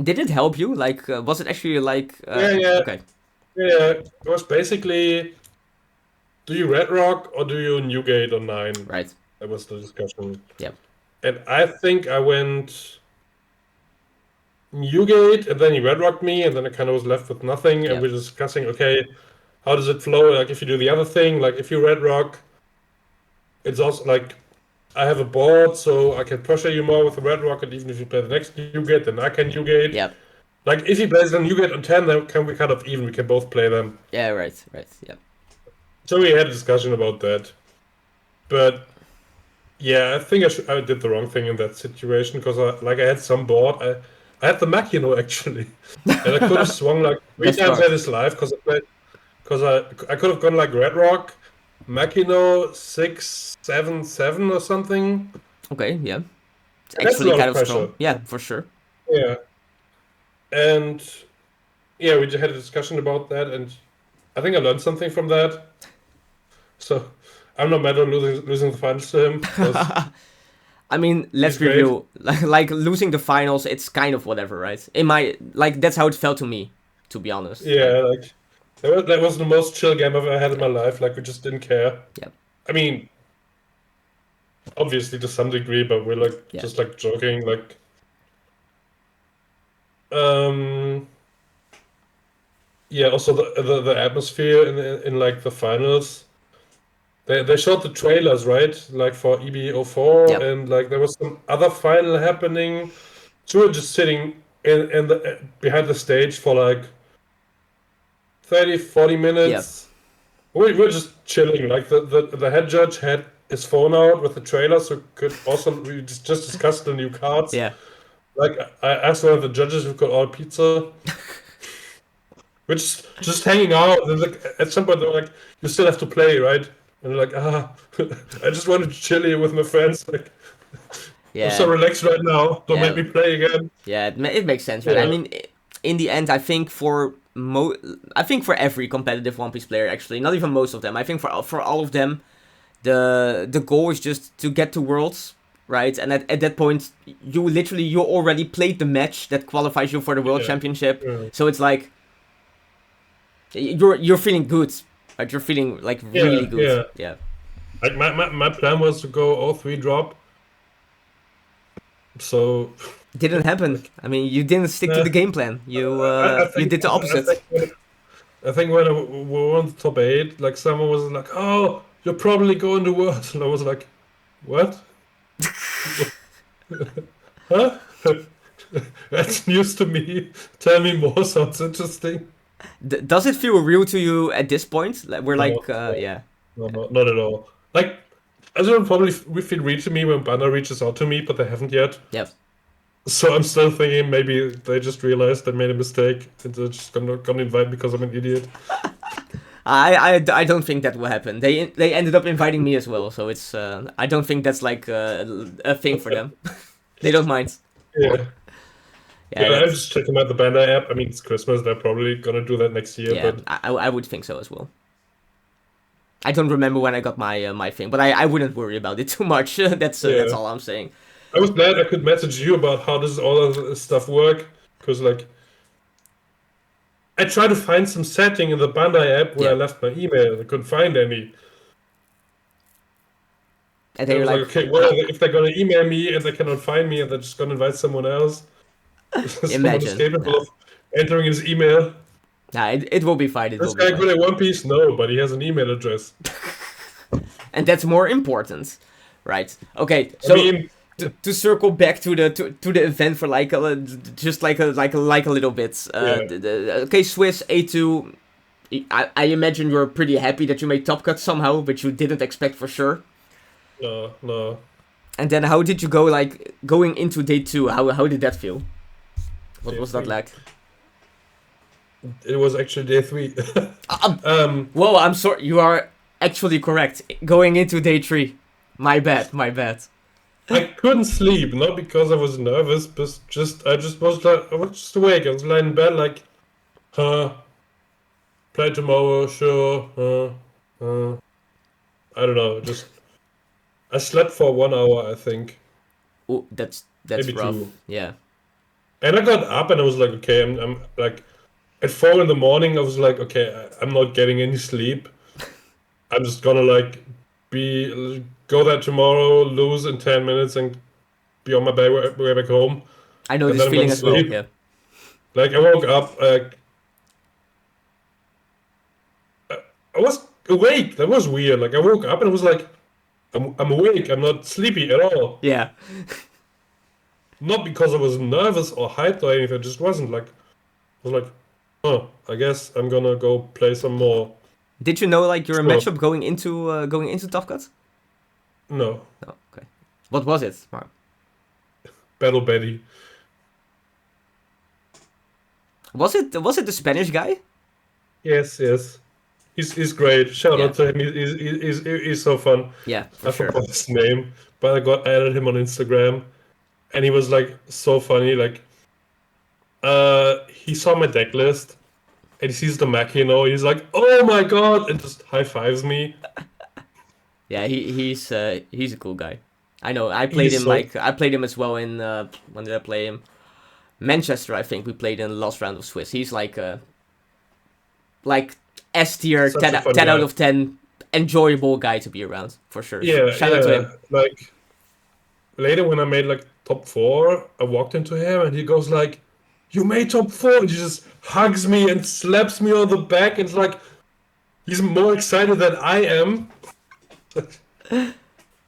Did it help you? Like, was it actually like... Yeah. Okay. Yeah, it was basically, do you Red Rock or do you Newgate on 9? Right. That was the discussion. Yeah. And I think I went Newgate, and then he Red Rocked me, and then I kind of was left with nothing, and we're discussing, okay, how does it flow? Like, if you do the other thing, like, if you Red Rock, it's also, like, I have a board, so I can pressure you more with the Red Rock, and even if you play the next Newgate, then I can Newgate. Yeah. Like, if he plays the Newgate on 10, then we kind of even. We can both play them. Yeah, right. Yeah. So we had a discussion about that. But, yeah, I think I did the wrong thing in that situation, because I had some board. I had the Machino, actually. And I could have swung, like, 3 times at his life, because I could have gone, like, Red Rock, Makino 677 or something. Okay, yeah. It's And that's a actually lot kind of of strong. pressure. Yeah, for sure. Yeah. And yeah, we just had a discussion about that, and I think I learned something from that. So I'm not mad on losing the finals to him because I mean, he's let's be great. real. Like losing the finals, it's kind of whatever, right? In my like, that's how it felt to me, to be honest. Like, Yeah, like that was the most chill game I've ever had in yeah, my life. Like we just didn't care. yeah, I mean, obviously to some degree, but we're like yeah, just like joking. Um, yeah. Also the atmosphere in like the finals. They showed the trailers, right? Like for EB04, yeah, and like there was some other final happening. So we were just sitting in the behind the stage for like 30, 40 yeah, minutes. We're just chilling. Like the head judge had his phone out with the trailer, so could also we just discuss the new cards. yeah, Like I asked one of the judges if we could order pizza. We're just hanging out. And like at some point they're like, "You still have to play, right?" And they're like, I just wanted to chill here with my friends. Like I'm so yeah, relaxed right now. Don't make yeah, me play again. yeah. It makes sense, right? I Yeah, mean, in the end, I think I think for every competitive One Piece player, actually, not even most of them. I think for all of them, the goal is just to get to Worlds, right? And at that point, you already played the match that qualifies you for the World yeah, Championship. yeah, So it's like you're feeling good, right? You're feeling like yeah, really good. yeah. Yeah. Like my plan was to go all three drop. So Didn't happen. like I mean, you didn't stick to nah, the game plan. I You think did the opposite. I think when we were on the top eight, like someone was like, "Oh, you're probably going to Worlds," and I was like, "What? Huh? That's news to me. Tell me more. Sounds interesting." Does it feel real to you at this point? Like, we're No, like, no, yeah, no, not at all. Like, as will probably we feel reach to me when Bandai reaches out to me, but they haven't yet. yeah. So I'm still thinking maybe they just realized they made a mistake and they're just gonna invite me because I'm an idiot. I don't think that will happen. They ended up inviting me as well, so it's I don't think that's like a thing for them. They don't mind. Yeah. Yeah, Yeah, I'm that's just checking out the Bandai app. I mean, it's Christmas. They're probably gonna do that next year, yeah. but I would think so as well. I don't remember when I got my my thing, but I wouldn't worry about it too much. That's yeah. all I'm saying. I was glad I could message you about how does all of this stuff work, because like I tried to find some setting in the Bandai app where I Yeah, left my email and I couldn't find any. and then I you're was like, like, okay, well, if they're gonna email me and they cannot find me and they're just gonna invite someone else, someone is imagine. capable of entering his email. Nah, it will be fine. It will This be guy fine. good at One Piece? No, but he has an email address. And that's more important, right? Okay, I so mean, to circle back to the event for like just like a little bit. yeah, Okay, Swiss A2. I imagine you're pretty happy that you made top cut somehow, but you didn't expect for sure. no, no. And then how did you go like going into day two? How did that feel? What Day was that three. like? It was actually day three. Um, um, Whoa, I'm sorry. You are actually correct. Going into day three. My bad. My bad. I couldn't sleep, not because I was nervous, but just I just was like I was just awake. I was lying in bed like, huh, play tomorrow, sure, I don't know, just I slept for 1 hour, I think, Oh, that's maybe rough. two. Yeah. And I got up and I was like, okay, I'm like at 4 in the morning, I was like, okay, I'm not getting any sleep. I'm just gonna like be go there tomorrow, lose in 10 minutes, and be on my way back home, I know and this then I'm gonna feeling as well. sleep. Yeah. Like I woke up, I was awake. That was weird. Like I woke up and I was like, I'm awake. I'm not sleepy at all. Yeah. Not because I was nervous or hyped or anything. It just wasn't like I was like, oh, I guess I'm gonna go play some more. Did you know like your Sure. matchup going into Tough Cut? No, No. Okay. What was it, Mark? Battle Betty. Was it the Spanish guy? Yes, yes. He's great. Shout out to him. He's so fun. Yeah, for I sure. forgot his name, but I added him on Instagram, and he was like so funny. Like, he saw my deck list, and he sees the Machino. He's like, "Oh my god!" and just high fives me. Yeah, he's a cool guy. I know. I played him I played him as well in when did I play him? Manchester, I think we played in the last round of Swiss. He's like S tier, 10 out of 10, enjoyable guy to be around for sure. Yeah, Shout out to him. Like later when I made like top 4, I walked into him and he goes like, "You made top 4!" And he just hugs me and slaps me on the back. And it's like he's more excited than I am.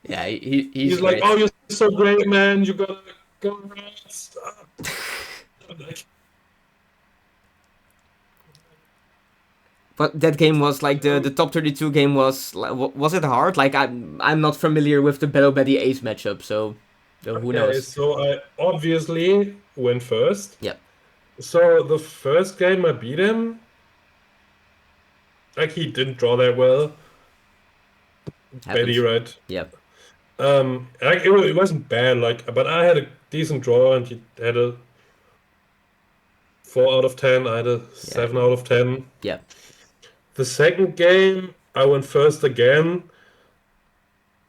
Yeah, he's like, "Oh, you're so great, man! You gotta go rest." But that game was like the top 32 game was it hard? Like I'm not familiar with the Battle Betty Ace matchup, so who knows? So I obviously went first. Yeah. So the first game I beat him, like he didn't draw that well. Betty, right? Yeah. Like it wasn't bad, like, but I had a decent draw and he had a 4 out of 10. I had a 7 out of 10. Yeah. The second game, I went first again,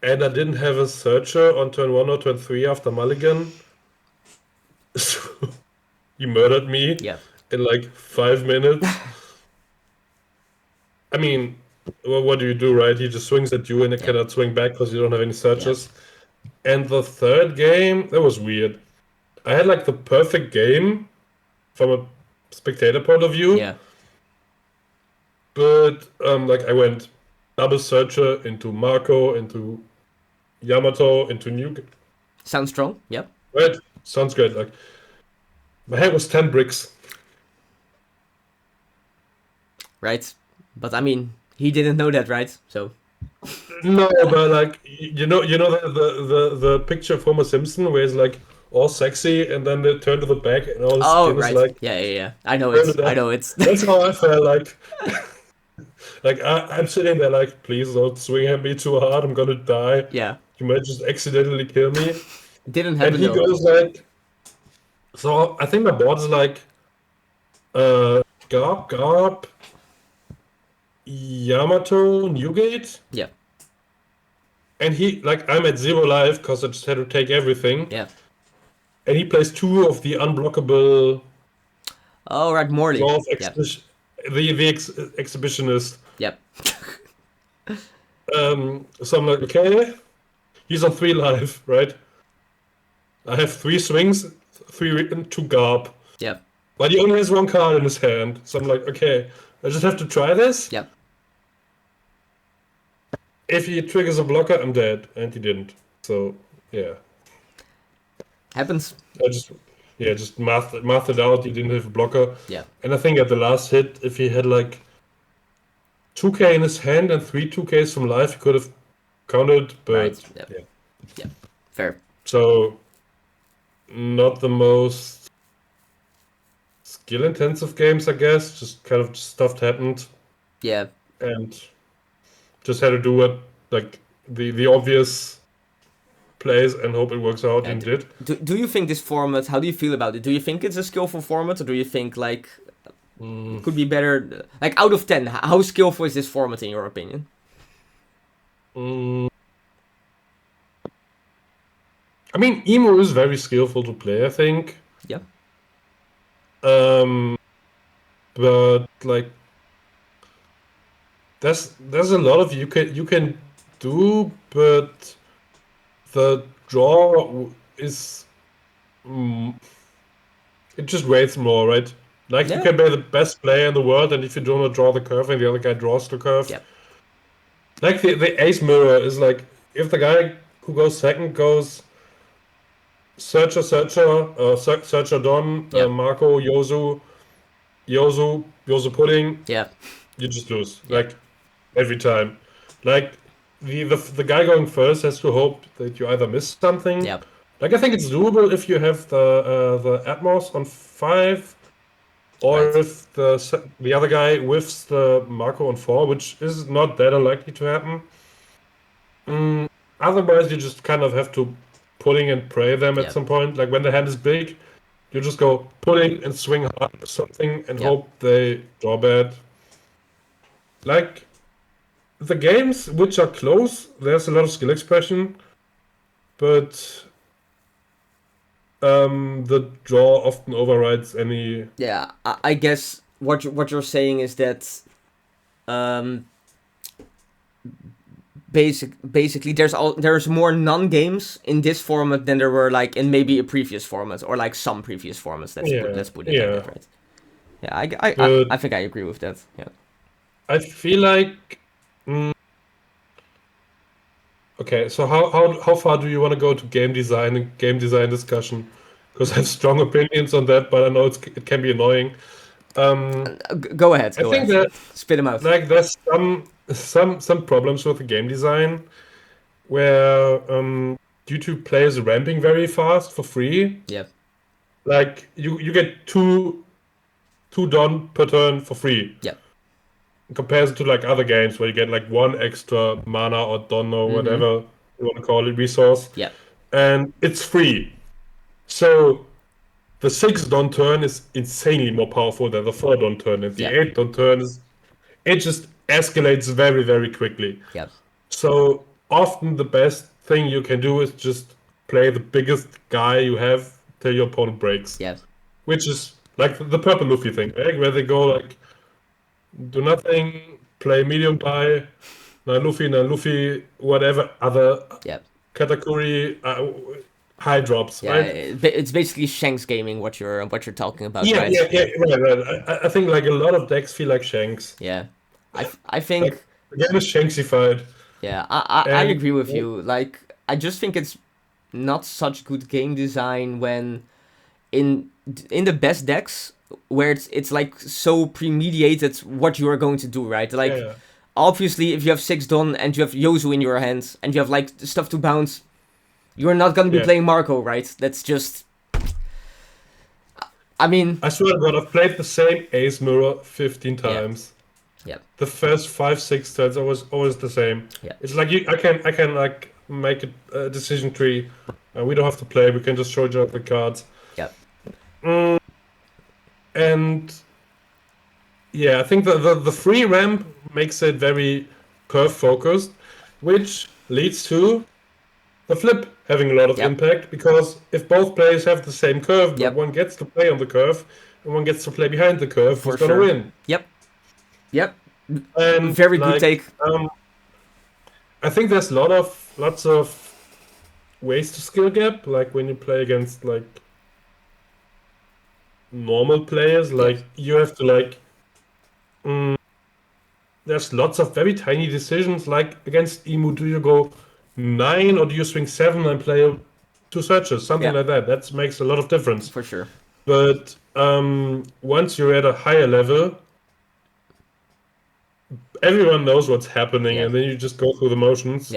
and I didn't have a searcher on turn 1 or turn 3 after Mulligan. So he murdered me in like 5 minutes. I mean, well, what do you do, right? He just swings at you and it cannot swing back because you don't have any searches. And the third game, that was weird. I had like the perfect game from a spectator point of view. Yeah. But like I went double searcher into Marco, into Yamato, into Nuke. Sounds strong. Yep. Right. Sounds great. Like my hand was 10 bricks. Right. But I mean, he didn't know that, right? So. No, but like you know the picture of Homer Simpson where he's like all sexy and then they turn to the back and all his skin is like yeah. I know it's. That's how I felt like. Like I'm sitting there like, please don't swing at me too hard. I'm gonna die. Yeah. You might just accidentally kill me. Didn't happen. And he goes like, so I think my board is like, Garp, Yamato, Newgate. Yeah. And he like I'm at 0 life because I just had to take everything. Yeah. And he plays 2 of the unblockable. Oh right, Morley. The exhibitionist. Yep. So I'm like, okay, he's on 3 life, right? I have 3 swings, 3 written, 2 Garb. Yep. But he only has 1 card in his hand. So I'm like, okay, I just have to try this. Yep. If he triggers a blocker, I'm dead. And he didn't. So, yeah. Happens. I just mathed it out. He didn't have a blocker. Yeah. And I think at the last hit, if he had like 2k in his hand and 3 2ks from life, he could have countered. But right. Yep. Yeah. Fair. So, not the most skill-intensive games, I guess. Just kind of stuff happened. Yeah. And just had to do what, like, the obvious plays and hope it works out, and did. Do you think this format, how do you feel about it? Do you think it's a skillful format, or do you think, like, it could be better? Like, out of 10, how skillful is this format, in your opinion? I mean, Emo is very skillful to play, I think. Yeah. But like, there's a lot of you can do, but the draw is it just weighs more, right? Like you can be the best player in the world, and if you do not draw the curve and the other guy draws the curve, like the ace mirror is like if the guy who goes second goes Searcher, Don, Marco, Yozu Pudding. Yeah. You just lose. Like every time. Like the guy going first has to hope that you either miss something. Yeah. Like I think it's doable if you have the Atmos on 5. or Right. if the other guy whiffs the Marco on 4, which is not that unlikely to happen. Otherwise, you just kind of have to pulling and pray them at some point. Like when the hand is big, you just go pulling and swing hard or something and hope they draw bad. Like the games which are close, there's a lot of skill expression, but the draw often overrides any. Yeah, I guess what you're saying is that basically there's more non-games in this format than there were like in maybe a previous format or like some previous formats. Let's put it like that, right? Yeah, I think I agree with that. Yeah. I feel like. Okay, so how far do you want to go to game design and game design discussion? Because I have strong opinions on that, but I know it can be annoying. Go ahead. I think that spit them out. like there's some problems with the game design where due to players ramping very fast for free. Yeah. Like you get two Don per turn for free. Yeah. In comparison to like other games where you get like one extra mana or Don or whatever you want to call it, resource. Yeah. And it's free. So the 6 Don turn is insanely more powerful than the 4 Don turn. And the 8 Don turn it just escalates very, very quickly. Yeah. So often the best thing you can do is just play the biggest guy you have till your opponent breaks. Yeah. Which is like the purple Luffy thing, right? Where they go like do nothing, play medium guy, na Luffy, whatever other category high drops, right? It's basically Shanks gaming what you're talking about, right? Right. I think like a lot of decks feel like Shanks. Yeah. I think like, the game is Shanksified. Yeah, I agree with you. Like I just think it's not such good game design when in the best decks where it's like so premediated what you are going to do, right? Like obviously if you have 6 Don and you have Yozu in your hands and you have like stuff to bounce, you're not gonna be playing Marco, right? That's just I mean I swear to God, I've played the same Ace Mirror 15 times. Yeah. The first 5-6 turns are always the same. Yeah. It's like I can like make a decision tree. We don't have to play. We can just show each other the cards. Yeah. And yeah, I think the free ramp makes it very curve focused, which leads to the flip having a lot of impact, because if both players have the same curve, but one gets to play on the curve and one gets to play behind the curve, who's gonna win? Yep. And very good take. I think there's lots of ways to skill gap, like when you play against like normal players, like you have to like there's lots of very tiny decisions, like against Emu, do you go 9 or do you swing 7 and play 2 searches, something like that. That makes a lot of difference for sure. But once you're at a higher level, everyone knows what's happening, and then you just go through the motions.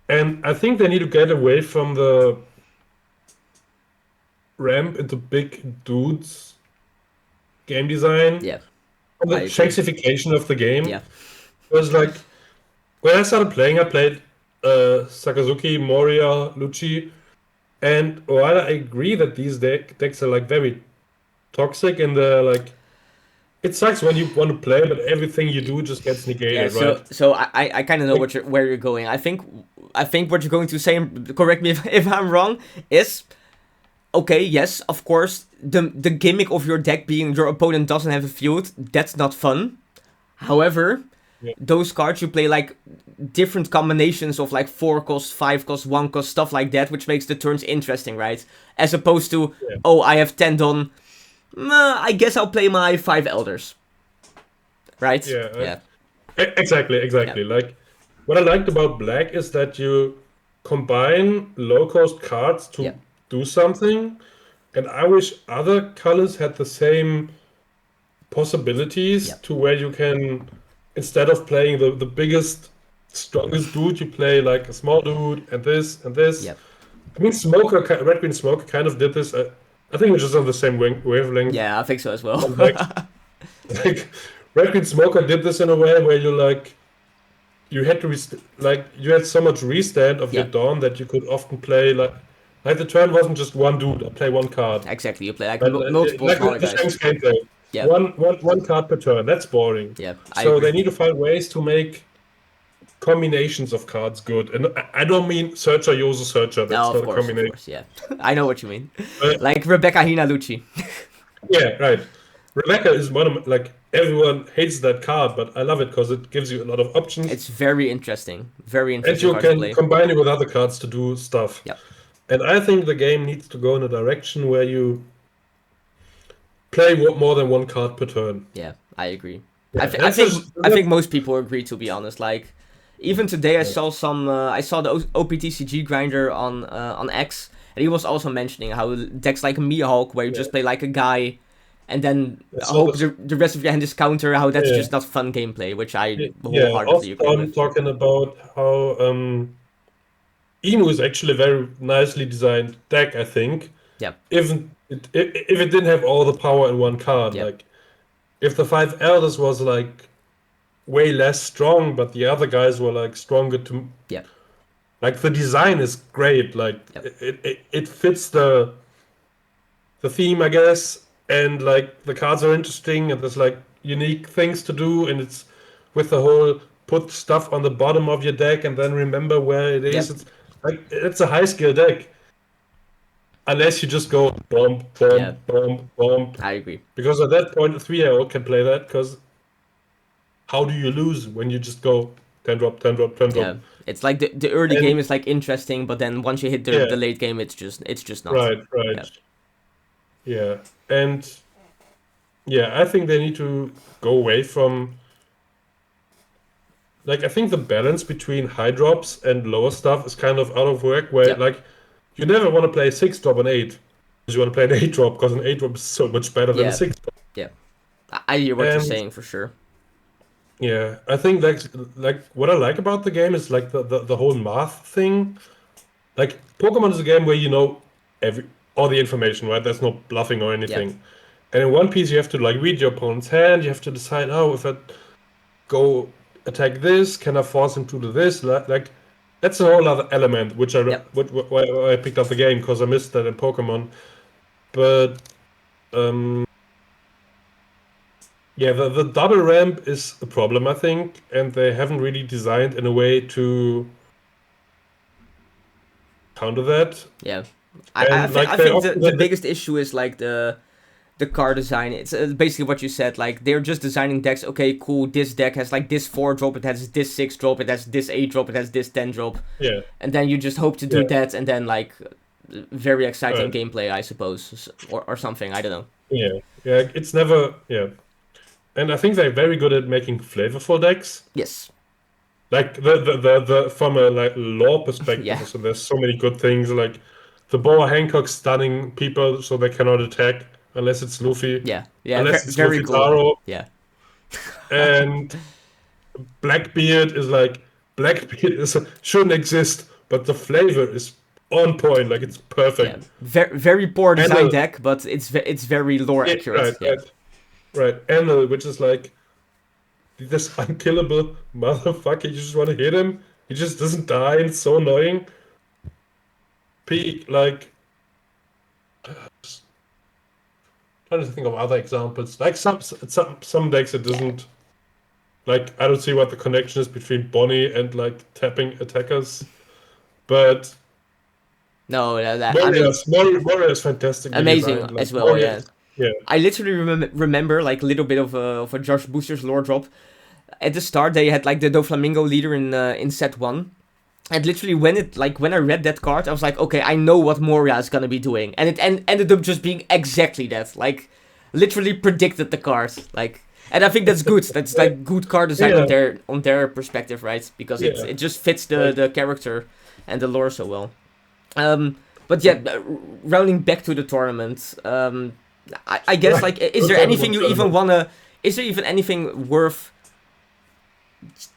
And I think they need to get away from the ramp into big dudes game design. And the Shanksification of the game. It was like, when I started playing, I played Sakazuki, Moria, Lucci, and while I agree that these decks are like very toxic and they're like, it sucks when you want to play, but everything you do just gets negated, right? So I kind of know where you're going. I think what you're going to say, and correct me if I'm wrong, is okay. Yes, of course, the gimmick of your deck being your opponent doesn't have a field, that's not fun. However, those cards you play like different combinations of like 4 cost, 5 cost, 1 cost, stuff like that, which makes the turns interesting, right? As opposed to oh, I have 10 Don. I guess I'll play my 5 Elders. Right? Exactly. Like, what I liked about Black is that you combine low-cost cards to do something, and I wish other colors had the same possibilities to where you can, instead of playing the biggest, strongest dude, you play like a small dude and this and this. I mean, Red Green Smoker kind of did this. I think we're just on the same wavelength. Yeah, I think so as well. Like Red Green Smoker did this in a way where you had to you had so much restand of your Dawn that you could often play like the turn wasn't just one dude, I play one card. Exactly, you play like multiple smaller guys. Gameplay. Yeah. One card per turn. That's boring. Yeah. So they need to find ways to make combinations of cards good. And I don't mean Searcher, Yosu, Searcher. That's not a combination. Of course, yeah. I know what you mean. Like Rebecca Hina Lucci. Yeah, right. Rebecca is one of everyone hates that card, but I love it because it gives you a lot of options. It's very interesting. Very And interesting. you can combine it with other cards to do stuff. Yep. And I think the game needs to go in a direction where you play more than one card per turn. Yeah, I agree. Yeah, I think most people agree, to be honest. Like, even today I saw the OPTCG grinder on X, and he was also mentioning how decks like Mihawk, where you just play like a guy, and then hope the rest of your hand is counter, how that's just not fun gameplay, which I wholeheartedly agree with. I'm talking about how Inu is actually a very nicely designed deck, I think. Yeah. If it didn't have all the power in one card, like if the 5 Elders was like way less strong, but the other guys were like stronger to. Yeah. Like the design is great. Like it fits the theme, I guess, and like the cards are interesting, and there's like unique things to do, and it's with the whole put stuff on the bottom of your deck and then remember where it is. It's like it's a high skill deck. Unless you just go bomb, bomb, bomb, bomb. I agree. Because at that point, a 3-year-old can play that, because how do you lose when you just go 10 drop, 10 drop, 10 drop? Yeah, it's like the early game is like interesting, but then once you hit the late game, it's just not. Right. Yeah. And I think they need to go away from, like, I think the balance between high drops and lower stuff is kind of out of work, where like you never want to play 6 drop and 8. You want to play an 8 drop, because an 8 drop is so much better than a 6 drop. Yeah, I hear what you're saying for sure. Yeah, I think that's like what I like about the game is like the whole math thing. Like Pokemon is a game where you know all the information, right? There's no bluffing or anything. And in One Piece, you have to like read your opponent's hand. You have to decide, if I go attack this, can I force him to do this? Like that's a whole other element, which why I picked up the game, because I missed that in Pokemon. But the double ramp is a problem, I think, and they haven't really designed in a way to counter that. Yeah, I think the biggest issue is like the card design. It's basically what you said. Like they're just designing decks. Okay, cool. This deck has like this 4 drop. It has this 6 drop. It has this 8 drop. It has this 10 drop. Yeah. And then you just hope to do that, and then like very exciting gameplay, I suppose, or something. I don't know. Yeah. It's never. Yeah. And I think they're very good at making flavorful decks. Yes. Like the from a like lore perspective, so there's so many good things, like the Boa Hancock stunning people so they cannot attack unless it's Luffy. Yeah. Unless it's very Luffy cool. Taro. Yeah. And Blackbeard shouldn't exist, but the flavor is on point. Like it's perfect. Yeah. Very poor design deck, but it's very lore accurate. Right. Enel, which is like this unkillable motherfucker. You just want to hit him. He just doesn't die. It's so annoying. Peak, like, trying to think of other examples. Like some decks it doesn't. Like I don't see what the connection is between Bonnie and like tapping attackers, but no, Moria is fantastic. Amazing like, as well. Moria, yeah. I literally remember like a little bit of a Josh Booster's lore drop. At the start, they had like the Doflamingo leader in set 1. And literally when I read that card, I was like, okay, I know what Moria is gonna be doing. And it ended up just being exactly that. Like, literally predicted the card. Like, and I think that's good. That's like good card design on their perspective, right? Because it just fits the character and the lore so well. But rounding back to the tournament, I guess like is there anything you even wanna? Is there even anything worth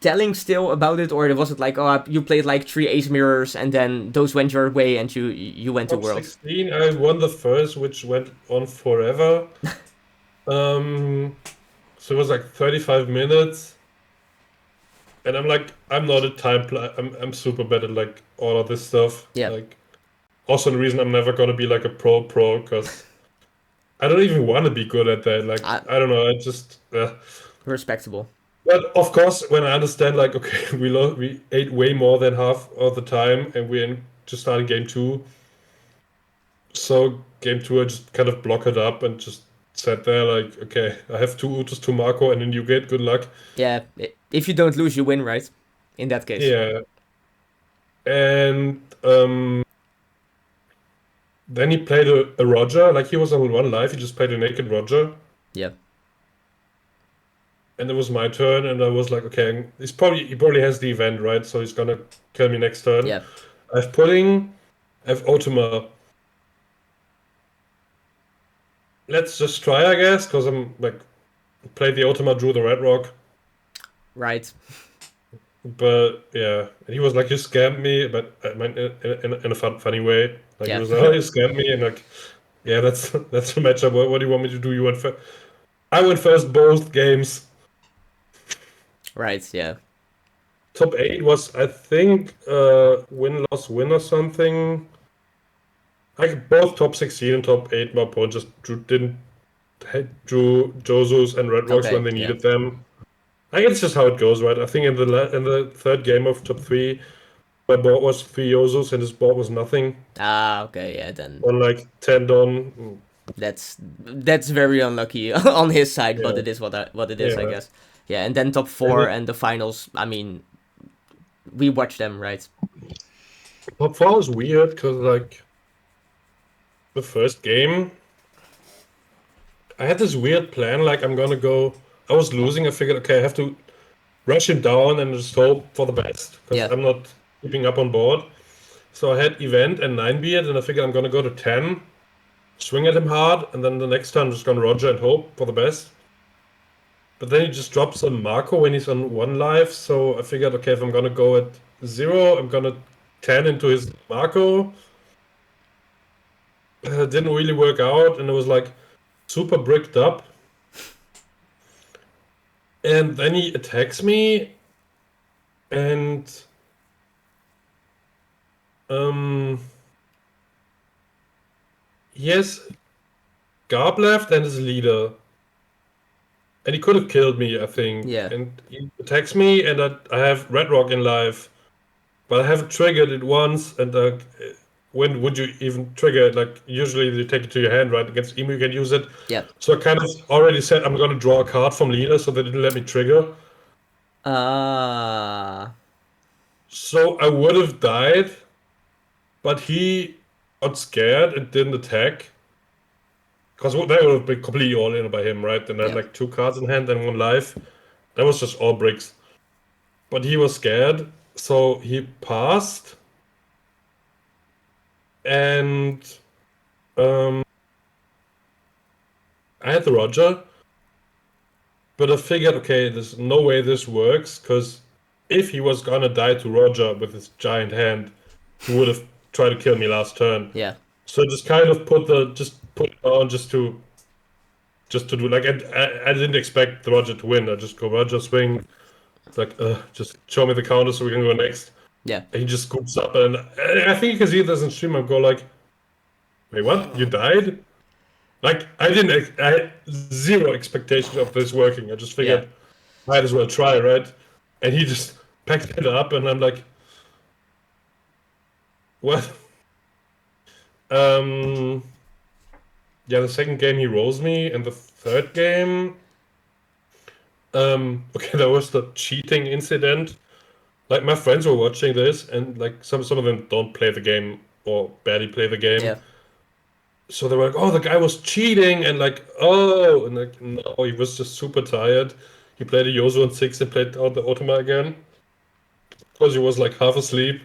telling still about it, or was it like, oh, you played like 3 Ace Mirrors and then those went your way and you went to Top Worlds? 16, I won the first, which went on forever. So it was like 35 minutes. And I'm like, I'm not a time player. I'm super bad at like all of this stuff. Yeah. Like, also the reason I'm never gonna be like a pro, because I don't even want to be good at that. Like, I don't know. I just Respectable. But of course, when I understand, like, okay, we ate way more than half of the time, and we're just starting game two. So game two, I just kind of block it up and just sat there, like, okay, I have two Utus to Marco, and then you get good luck. Yeah, if you don't lose, you win, right? In that case. Yeah. And then he played a Roger, like he was on one life. He just played a naked Roger. Yeah. And it was my turn, and I was like, okay, he probably has the event, right? So he's gonna kill me next turn. Yeah. I have pudding, I have Ultima. Let's just try, I guess, because I'm like played the Ultima, drew the Red Rock. Right. But yeah, and he was like, "You scammed me," but I meant in a funny way. Like Yeah. he was like, "Oh, you scammed me," and like, yeah, that's the matchup. What do you want me to do? You went first. I went first both games. Right. Yeah. Top 8 was, I think, win loss win or something. Like both top 16 and top 8, my opponent just drew Josus and Red Rocks Okay. when they Yeah. needed them. I think it's just how it goes, right? I think in the third game of top 3, my board was 3 Josus and his board was nothing. Okay. Yeah. Then On like 10 Don. that's very unlucky on his side, but Yeah. it is what it is, I Yeah. guess. Yeah. And then top 4 and the finals. I mean, we watched them, right? Top 4 is weird because like the first game, I had this weird plan. Like I'm gonna go. I was losing. I figured, okay, I have to rush him down and just hope for the best because Yeah. I'm not keeping up on board. So I had event and 9-beard, and I figured I'm gonna go to 10, swing at him hard, and then the next turn I'm just gonna Roger and hope for the best. But then he just drops on Marco when he's on 1 life, so I figured, okay, if I'm gonna go at 0, I'm gonna 10 into his Marco. Didn't really work out, and it was like super bricked up. And then he attacks me, and he has Garb left and his leader. And he could have killed me, I think. Yeah. And he attacks me, and I have Red Rock in life. But I haven't triggered it once, and when would you even trigger it? Like, usually you take it to your hand, right? Against Emu, you can use it. Yeah. So I kind of already said I'm going to draw a card from leader, so they didn't let me trigger. So I would have died, but he got scared and didn't attack. Because they would have been completely all in by him, right? And I had like 2 cards in hand and 1 life. That was just all bricks. But he was scared, so he passed. And I had the Roger. But I figured, okay, there's no way this works, because if he was gonna die to Roger with his giant hand, he would have tried to kill me last turn. Yeah. So I just kind of put it on just to do, like, I didn't expect the Roger to win. I just go Roger swing. It's like, just show me the counter so we can go next. Yeah. And he just scoops up, and I think you can see this in stream. I go like, wait, what? You died? Like, I had 0 expectation of this working. I just figured, might as well try, right? And he just packed it up, and I'm like, what? Yeah, the second game he rolls me, and the third game, okay, there was the cheating incident. Like, my friends were watching this, and like some of them don't play the game or barely play the game. Yeah. So they were like, "Oh, the guy was cheating," and like, "Oh," and like, no, he was just super tired. He played a Yozo on 6 and played out the Ultima again because he was like half asleep.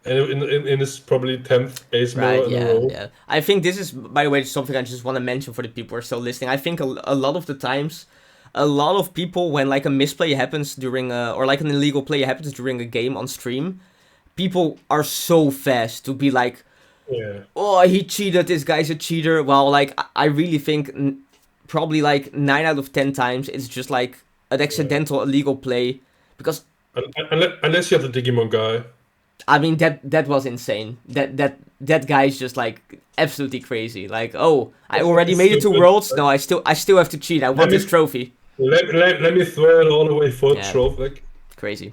And in his probably 10th ace mirror in a row. Yeah. I think this is, by the way, something I just want to mention for the people who are still listening. I think a lot of the times, a lot of people, when like a misplay happens during or like an illegal play happens during a game on stream, people are so fast to be like, oh, he cheated, this guy's a cheater. Well, like, I really think probably like 9 out of 10 times it's just like an accidental illegal play, because unless you're the Digimon guy. I mean, that was insane. That guy's just like absolutely crazy. Like, oh, I already made it to Worlds. No, I still have to cheat. I want this trophy. Let me throw it all away for a trophy. Like, crazy.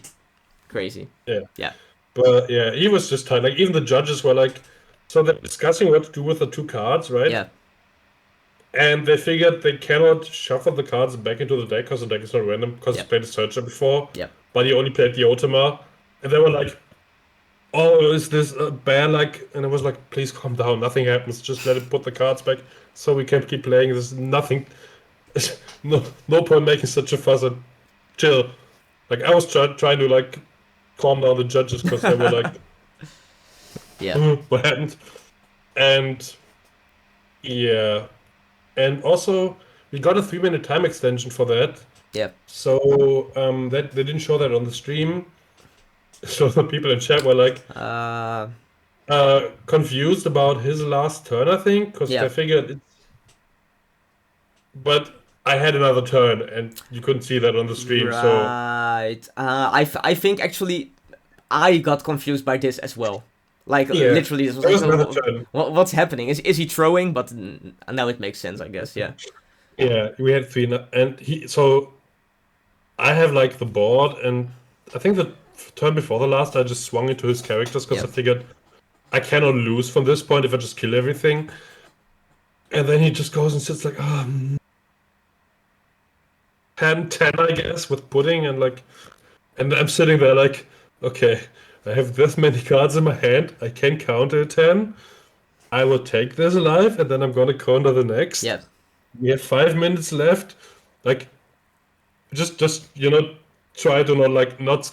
Yeah. But yeah, he was just tight. Like, even the judges were like, so they're discussing what to do with the 2 cards, right? Yeah. And they figured they cannot shuffle the cards back into the deck because the deck is not random, because he played a Searcher before. Yeah. But he only played the Ultima. And they were like, oh, is this bad? Like, and I was like, please calm down. Nothing happens. Just let it put the cards back so we can keep playing. There's nothing. No point making such a fuss, and chill. Like, I was trying to like calm down the judges because they were like, what happened? And yeah. And also, we got a 3-minute time extension for that. Yeah. So that they didn't show that on the stream. So the people in chat were like confused about his last turn, I think, because they figured it's. But I had another turn, and you couldn't see that on the stream. Right. So I think actually I got confused by this as well. Like, literally, this was like, what's happening? Is he throwing? But now it makes sense, I guess. Yeah. Yeah, we had 3, and so I have like the board, and I think the turn before the last, I just swung into his characters because I figured I cannot lose from this point if I just kill everything. And then he just goes and sits like, 10, I guess, with pudding, and like, and I'm sitting there like, okay, I have this many cards in my hand. I can counter a 10. I will take this alive, and then I'm gonna counter the next. Yeah. We have 5 minutes left. Like, just try to not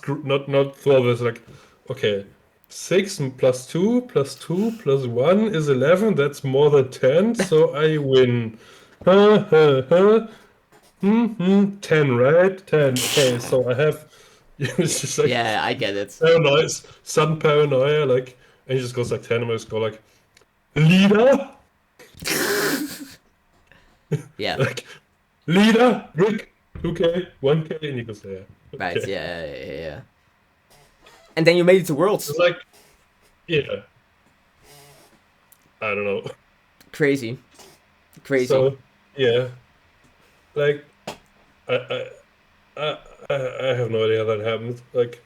throw this. Like, okay, 6 plus 2 plus 2 plus 1 is 11. That's more than 10. So I win. 10, right? 10. Okay, so I have. It's just like, yeah, I get it. Paranoia, sudden paranoia, like, and he just goes like 10, and I just go like, leader. Yeah. Like, leader, Rick, 2K, 1K, and he goes there. Right. Okay. Yeah. And then you made it to Worlds. It's like, yeah. I don't know. Crazy. So, yeah. Like, I have no idea how that happened. Like,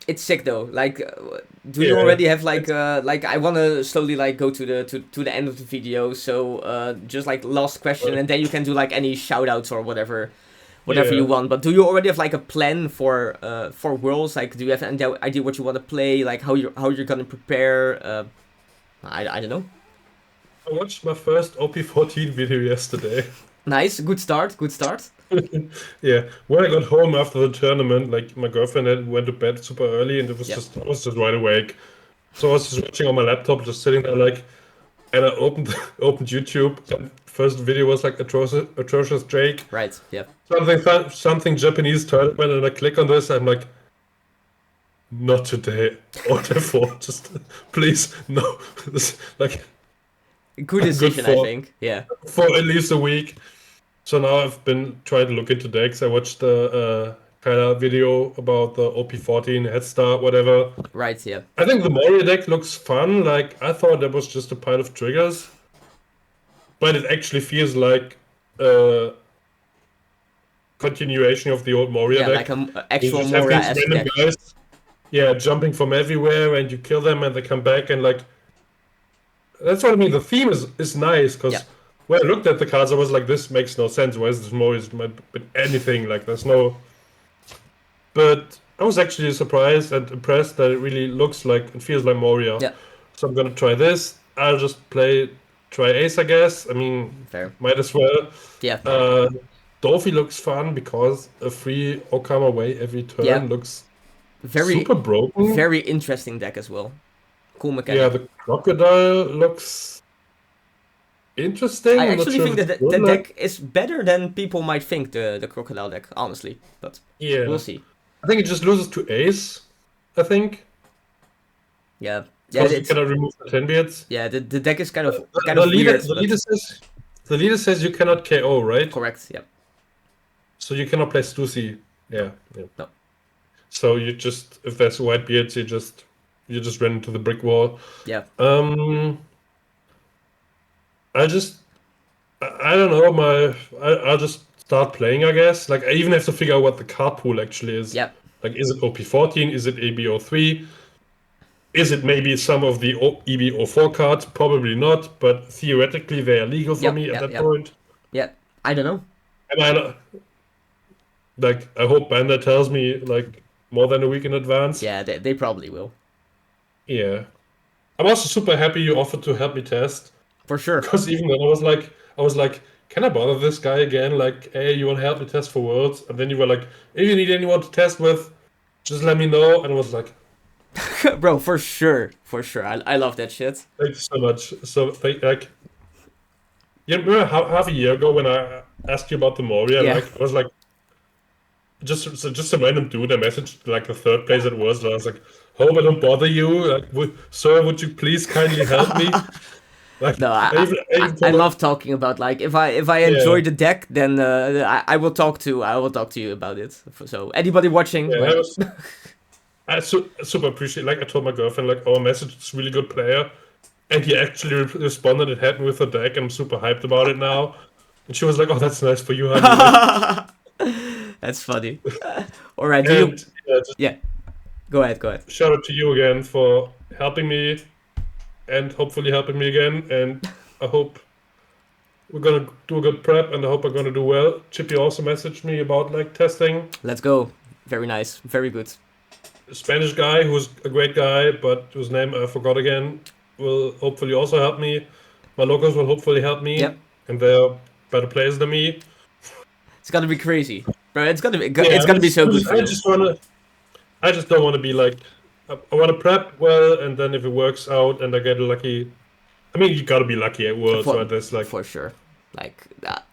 it's sick though. Like, do you already have like I want to slowly like go to the end of the video. So just like last question, and then you can do like any shout outs or whatever you want. But do you already have like a plan for Worlds? Like, do you have any idea what you want to play? Like how you're gonna prepare? I don't know. I watched my first OP14 video yesterday. Nice, good start. Yeah, when I got home after the tournament, like, my girlfriend went to bed super early, and it was I was just wide awake. So I was just watching on my laptop, just sitting there, like, and I opened YouTube. And first video was like atrocious Drake. Right. Yeah. Something Japanese tournament, and I click on this. I'm like, not today. Order 4, just please no. This, like, good decision, I think. Yeah. For at least a week. So now I've been trying to look into decks. I watched the kind of video about the OP14 head start, whatever. Right, yeah. I think the Moria deck looks fun. Like, I thought that was just a pile of triggers. But it actually feels like a continuation of the old Moria deck. Yeah, like an actual Moria-esque deck. Guys, jumping from everywhere, and you kill them and they come back, and like, that's what I mean. The theme is nice, because when I looked at the cards, I was like, this makes no sense. Why is this more anything? Like, there's no... But I was actually surprised and impressed that it really looks like, it feels like Moria. Yeah. So I'm gonna try this. I'll just try Ace, I guess. I mean, fair. Might as well. Yeah. Dolphy looks fun because a free Okama away every turn looks super broken. Very interesting deck as well. Cool mechanic. Yeah, the Crocodile looks interesting. I I'm not actually sure think if that it's the good, deck is better than people might think, the Crocodile deck, honestly. But yeah. we'll see. I think it just loses to Ace, I think. Yeah. Yeah, Because you it's cannot remove the 10 beats. yeah, the deck is kind of The leader, weird, but the leader says you cannot KO, right? correct, yeah. So you cannot play Stussy. Yeah. No. So you just, if there's white beards, you just run into the brick wall. Yeah. I just I don't know, I'll just start playing, I guess. Like I even have to figure out what the card pool actually is. Yeah. Like is it OP14? Is it ABO3? Is it maybe some of the EBO4 cards? Probably not, but theoretically they are legal for me at that point. Yeah. I don't know. And I hope Bandai tells me like more than a week in advance. Yeah, they probably will. Yeah. I'm also super happy you offered to help me test. For sure. Because even then I was like, can I bother this guy again? Like, hey, you want to help me test for Worlds? And then you were like, if you need anyone to test with, just let me know. And I was like, bro, for sure. I love that shit. thank you so much. So like, you remember half a year ago when I asked you about the Moria? Yeah. Like, I was like, just a random dude. I messaged like the third place it was. And I was like, hope I don't bother you. Like, sir, would you please kindly help me? Like, no, I love talking about like if I enjoy the deck, then I will talk to you about it. So anybody watching, yeah, I super appreciate. Like I told my girlfriend, like our message is really good player, and he actually responded. It happened with the deck, and I'm super hyped about it now. And she was like, "Oh, that's nice for you, honey." That's funny. All right, yeah, go ahead. Shout out to you again for helping me, and hopefully helping me again. And I hope we're gonna do a good prep, and I hope I'm gonna do well. Chippy also messaged me about like testing. Let's go. Very nice. Very good. Spanish guy who's a great guy, but whose name I forgot again, will hopefully also help me. My locals will hopefully help me, yep. And they're better players than me. It's gonna be crazy, bro. It's gonna be so good for you. I just don't want to be like, I want to prep well, and then if it works out and I get lucky, I mean you gotta be lucky at Worlds, right? There's like for sure, like that.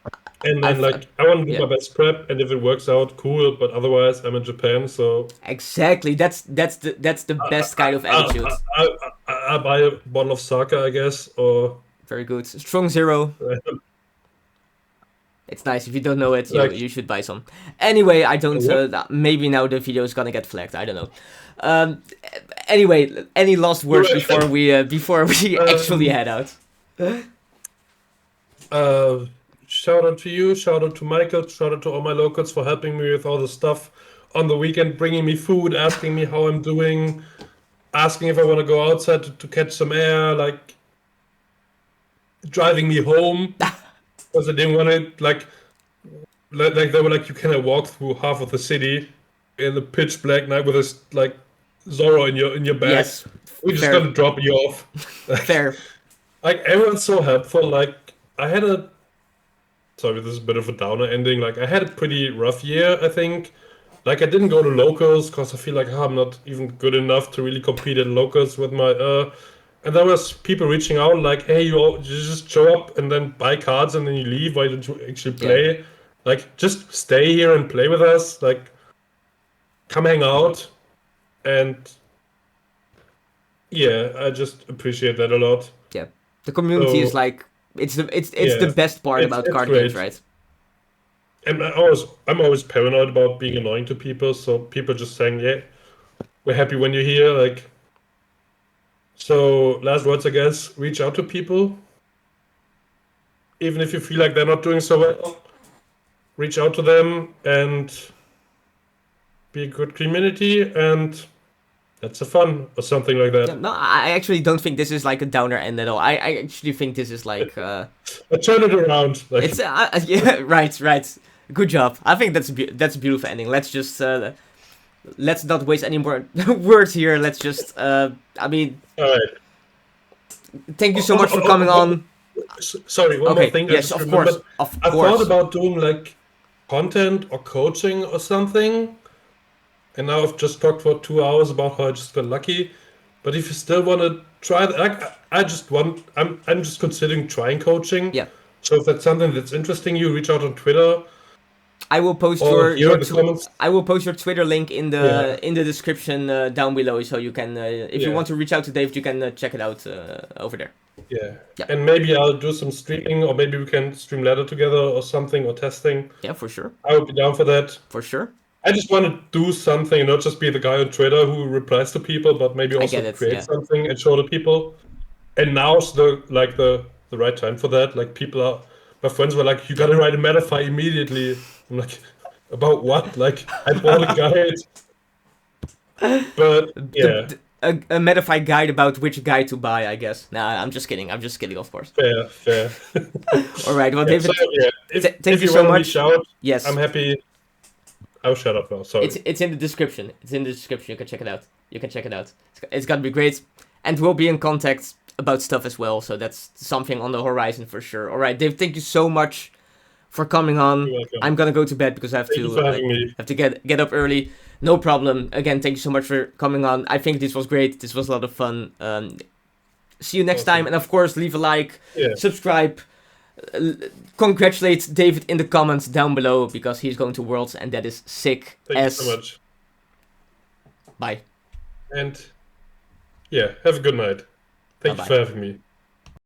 And then I want to do my best prep, and if it works out, cool. But otherwise, I'm in Japan, so exactly. That's the best kind of attitude. I'll buy a bottle of sake, I guess, or very good. Strong Zero. It's nice. If you don't know it, you should buy some. Anyway, I don't. Maybe now the video is gonna get flagged. I don't know. Anyway, any last words before we actually head out? Shout out to you, shout out to Michael, shout out to all my locals for helping me with all the stuff on the weekend, bringing me food, asking me how I'm doing, asking if I want to go outside to catch some air, like driving me home because I didn't want to like they were like, you cannot walk through half of the city in the pitch black night with this like Zorro in your back. Yes, we're just gonna drop you off. Fair. Like everyone's so helpful. Like I had sorry, this is a bit of a downer ending. Like I had a pretty rough year, I think. Like I didn't go to locals because I feel like I'm not even good enough to really compete at locals with my and there was people reaching out like, hey, you just show up and then buy cards and then you leave. Why don't you actually play? Yeah. Like just stay here and play with us. Like come hang out. And yeah, I just appreciate that a lot. Yeah. The community is like it's the best part about card games, right? And I'm always paranoid about being annoying to people, so people just saying, yeah, we're happy when you're here. Like, so last words, I guess, reach out to people. Even if you feel like they're not doing so well, reach out to them and be a good community, and that's a fun or something like that. Yeah, no, I actually don't think this is like a downer end at all. I actually think this is like I turn it around. Like. It's yeah, right. Good job. I think that's a beautiful ending. Let's just let's not waste any more words here. Let's just I mean, all right. Thank you so much for coming on. Sorry, one more thing. Yes, of course. I thought about doing like content or coaching or something. And now I've just talked for 2 hours about how I just got lucky. But if you still want to try, like I'm just considering trying coaching. Yeah. So if that's something that's interesting, you reach out on Twitter. I will post Or here in the comments. I will post your Twitter link in the Yeah. Description down below, so you can if you want to reach out to David, you can check it out over there. Yeah. And maybe I'll do some streaming, or maybe we can stream ladder together or something, or testing. Yeah, for sure. I would be down for that. For sure. I just want to do something, not just be the guy on Twitter who replies to people, but maybe also create something and show the people. And now's the right time for that. Like my friends were like, "You gotta write a Metafy immediately." I'm like, "About what?" Like I bought a guide, but yeah, a Metafy guide about which guide to buy, I guess. Nah, I'm just kidding. I'm just kidding, of course. Fair. All right, well, David, thank you so much. Yes, I'm happy. I'll shut up now. Sorry. It's in the description. It's in the description. You can check it out. It's gonna be great, and we'll be in contact about stuff as well. So that's something on the horizon for sure. All right, Dave, thank you so much for coming on. You're welcome. I'm gonna go to bed because I have to get up early. No problem. Again, thank you so much for coming on. I think this was great. This was a lot of fun. See you next time, and of course, leave a like, subscribe. Congratulate David in the comments down below because he's going to Worlds, and that is sick. Thank you so much. Bye. And have a good night. Thank you for having me.